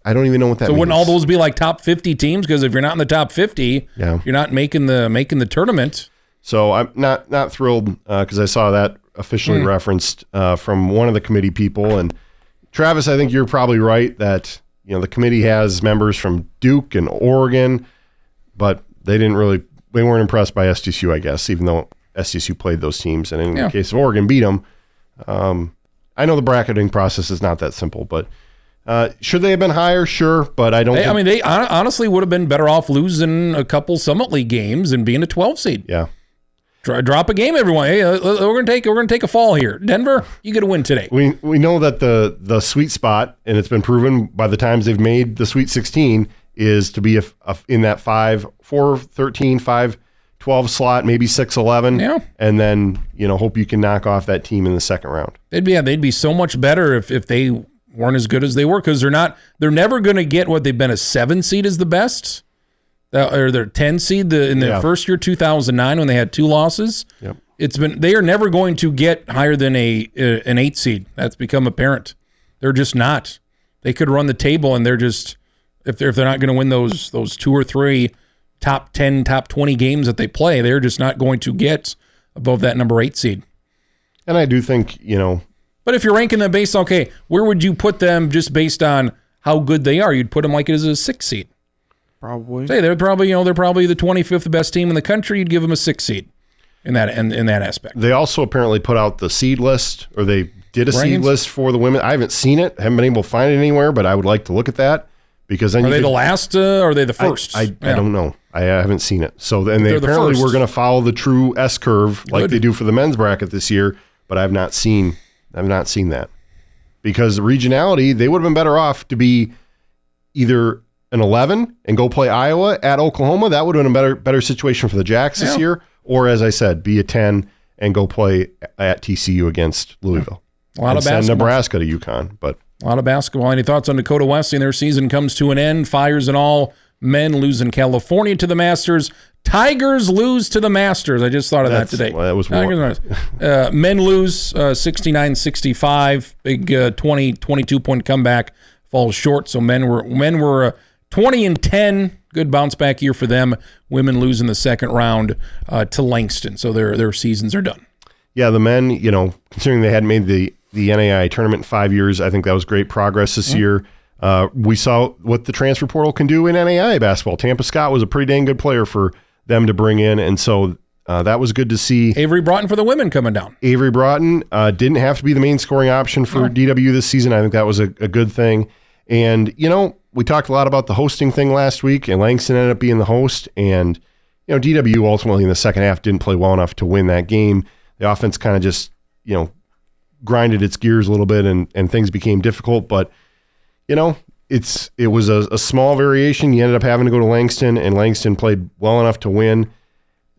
I don't even know what that means. So wouldn't all those be like top 50 teams? Because if you're not in the top 50, you're not making the tournament. So I'm not thrilled because I saw that officially referenced from one of the committee people. And Travis, I think you're probably right that the committee has members from Duke and Oregon, but they weren't impressed by SDSU, I guess, even though SDSU played those teams. And in the case of Oregon, beat them. I know the bracketing process is not that simple, but should they have been higher? Sure, but I don't. They honestly would have been better off losing a couple Summit League games and being a 12 seed. Yeah, drop a game, everyone. Hey, we're gonna take a fall here. Denver, you get a win today. We know that the sweet spot, and it's been proven by the times they've made the Sweet 16, is to be in that 5-4-13, 5-12 slot, maybe 6-11, and then hope you can knock off that team in the second round. They'd be so much better if they weren't as good as they were, because they're never going to get what they've been. A 7 seed is the best, or their 10 seed in the first year, 2009, when they had 2 losses. Yep. They are never going to get higher than an 8 seed. That's become apparent. They're just not. They could run the table, and they're just if they're not going to win those 2 or 3 top 10, top 20 games that they play, they're just not going to get above that number 8 seed. And I do think, But if you're ranking them based on, okay, where would you put them just based on how good they are? You'd put them like it is a 6 seed. Probably. Say they're probably the 25th best team in the country. You'd give them a 6 seed in that aspect. They also apparently put out the seed list, or they did a seed Rankings? list for the women. I haven't seen it. Haven't been able to find it anywhere, but I would like to look at that because then Are they the last or are they the first? I don't know. I haven't seen it. So, and they They're the apparently first. were going to follow the true S curve like Good. they do for the men's bracket this year, but I've not seen that because the regionality, they would have been better off to be either an 11 and go play Iowa at Oklahoma. That would have been a better situation for the Jacks this year. Or as I said, be a 10 and go play at TCU against Louisville. A lot of Send basketball. Nebraska to UConn, but A lot of basketball. Any thoughts on Dakota Wesleyan? Their season comes to an end. Fires and all. Men lose in California to the Masters. Tigers lose to the Masters. I just thought of that today. Well, that was Men lose 69-65. Big 22 point comeback falls short. So men were 20-10. Good bounce back year for them. Women lose in the second round to Langston. So their seasons are done. Yeah, the men, considering they hadn't made the NAIA tournament in 5 years, I think that was great progress this year. We saw what the transfer portal can do in NAIA basketball. Tampa Scott was a pretty dang good player for them to bring in, and so that was good to see. Avery Broughton for the women coming down. Avery Broughton didn't have to be the main scoring option for DW this season. I think that was a good thing. And, we talked a lot about the hosting thing last week, and Langston ended up being the host. And, DW ultimately in the second half didn't play well enough to win that game. The offense kind of just, grinded its gears a little bit and things became difficult. But, it was a small variation. You ended up having to go to Langston, and Langston played well enough to win.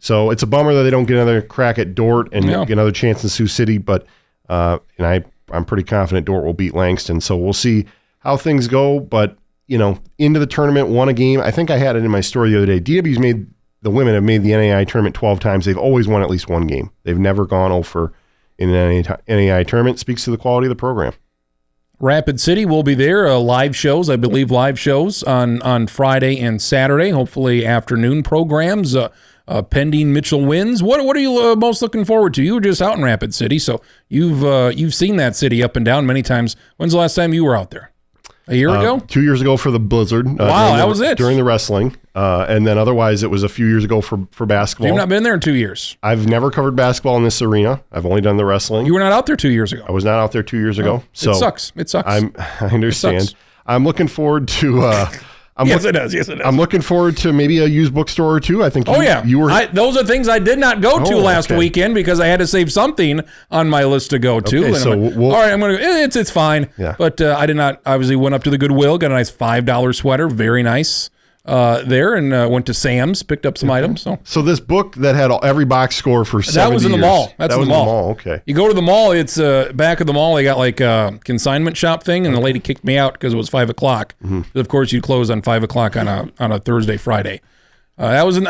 So it's a bummer that they don't get another crack at Dort and get another chance in Sioux City. But I'm pretty confident Dort will beat Langston. So we'll see how things go. But, into the tournament, won a game. I think I had it in my story the other day. The women have made the NAIA tournament 12 times. They've always won at least one game. They've never gone over in an NAIA tournament. Speaks to the quality of the program. Rapid City will be there. Live shows on Friday and Saturday. Hopefully afternoon programs. Pending Mitchell wins. What are you most looking forward to? You were just out in Rapid City, so you've seen that city up and down many times. When's the last time you were out there? A year ago? 2 years ago for the Blizzard. Wow, that was it. During the wrestling. And then otherwise it was a few years ago for basketball. You've not been there in 2 years. I've never covered basketball in this arena. I've only done the wrestling. You were not out there 2 years ago. I was not out there 2 years ago. So it sucks. It sucks. I understand. sucks. I'm looking forward to Yes, it does. I'm looking forward to maybe a used bookstore or two. I think you were those are things I did not go to last okay. weekend because I had to save something on my list to go to. Okay, And so I'm like, we'll- all right, I'm going to it's fine. Yeah. But I did not obviously went up to the Goodwill, got a nice $5 sweater, very nice there, and went to Sam's, picked up some items. So this book that had every box score for 70 That was in the years, mall. That's that in was the mall. Okay. You go to the mall, it's back of the mall. They got like a consignment shop thing, and the lady kicked me out because it was 5 o'clock. Of course, you'd close on 5 o'clock on a Thursday, Friday. That was.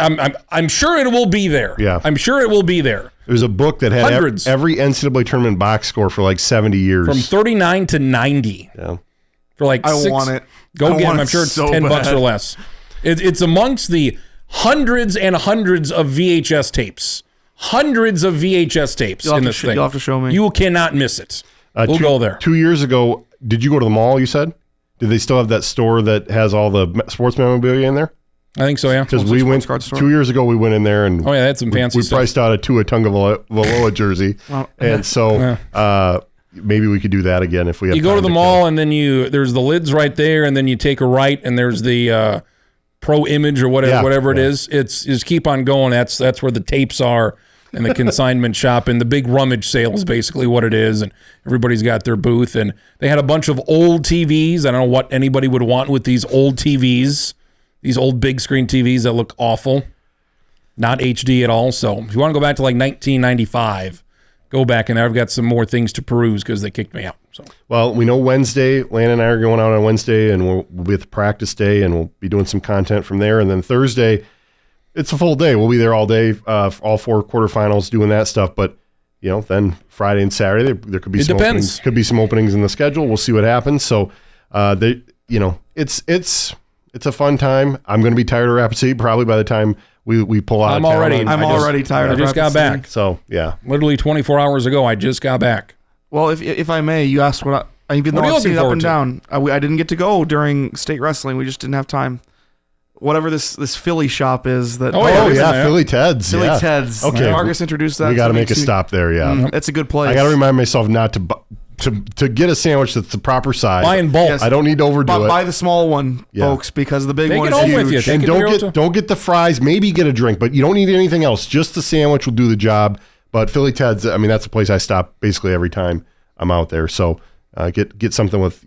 I'm sure it will be there. Yeah. I'm sure it will be there. It was a book that had Hundreds. every NCAA tournament box score for like 70 years. From 39 to 90. Yeah. For like I six, want it. Go I get them. want I'm it sure it's so $10 bad. or less. It's amongst the hundreds and hundreds of VHS tapes. Hundreds of VHS tapes in this thing. You'll have to show me. You cannot miss it. We'll go there. 2 years ago, did you go to the mall, you said? Did they still have that store that has all the sports memorabilia in there? I think so, yeah. Because Mostly we went sports card store? 2 years ago, we went in there and Oh, yeah, that's some fancy we stuff. priced out a Tua Tagovailoa jersey. And so maybe we could do that again if we have You go time to the mall, and then there's the lids right there, and then you take a right, and there's the Pro Image or whatever it is. It's just keep on going. That's where the tapes are, and the consignment shop, and the big rummage sale is basically what it is, and everybody's got their booth, and they had a bunch of old TVs. I don't know what anybody would want with these old TVs, these old big screen TVs that look awful, not HD at all. So if you want to go back to like 1995, go back in there. I've got some more things to peruse because they kicked me out. So Well, we know Wednesday, Landon and I are going out on Wednesday, and we'll be at the practice day, and we'll be doing some content from there. And then Thursday, it's a full day. We'll be there all day, all 4 quarterfinals, doing that stuff. But then Friday and Saturday, there could be It some depends. openings. Could be some openings in the schedule. We'll see what happens. So, it's a fun time. I'm going to be tired of Rapid City probably by the time we pull out. I'm of town already- on- I'm already tired. I of just got Rapid City. back. So yeah, Literally 24 hours ago, I just got back. Well, if I may, you asked even What though are you I've seen looking it up forward and to? down, I didn't get to go during state wrestling. We just didn't have time. Whatever this Philly shop is that. Oh, oh yeah, yeah, Philly Ted's. Philly yeah. Ted's. Okay, Marcus introduced that. we got to me make a too. stop there. Yeah, It's a good place. I got to remind myself not to get a sandwich that's the proper size. Buy in bulk. Yes. I don't need to overdo it. Buy the small one, Yeah. folks, because the big Take one it is home huge. with you. Take And it to your don't get the fries. Maybe get a drink, but you don't need anything else. Just the sandwich will do the job. But Philly Ted's, I mean, that's a place I stop basically every time I'm out there. So get something with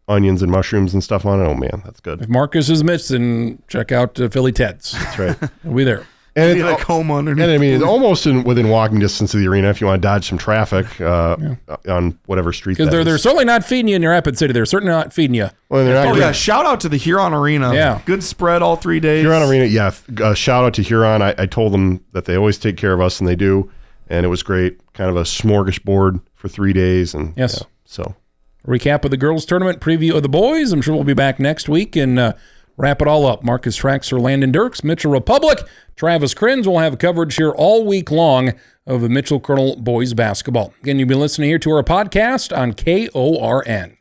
onions and mushrooms and stuff on it. Oh man, that's good. If Marcus is missing, check out Philly Ted's. That's right. We'll be there. And Get a coma underneath. and I mean, it's almost within walking distance of the arena if you want to dodge some traffic on whatever street. Because that they're is. certainly not feeding you in your Rapid City. They're certainly not feeding you. Well, they're not Oh good. yeah! Shout out to the Huron Arena. Yeah. Good spread all 3 days. Huron Arena, yeah. Shout out to Huron. I told them that they always take care of us, and they do. And it was great. Kind of a smorgasbord for 3 days. And Yes. yeah, so Recap of the girls' tournament, preview of the boys. I'm sure we'll be back next week and wrap it all up. Marcus Traxler, Landon Dierks, Mitchell Republic, Travis Kriens will have coverage here all week long of the Mitchell Colonel boys basketball. Again, you've been listening here to our podcast on KORN.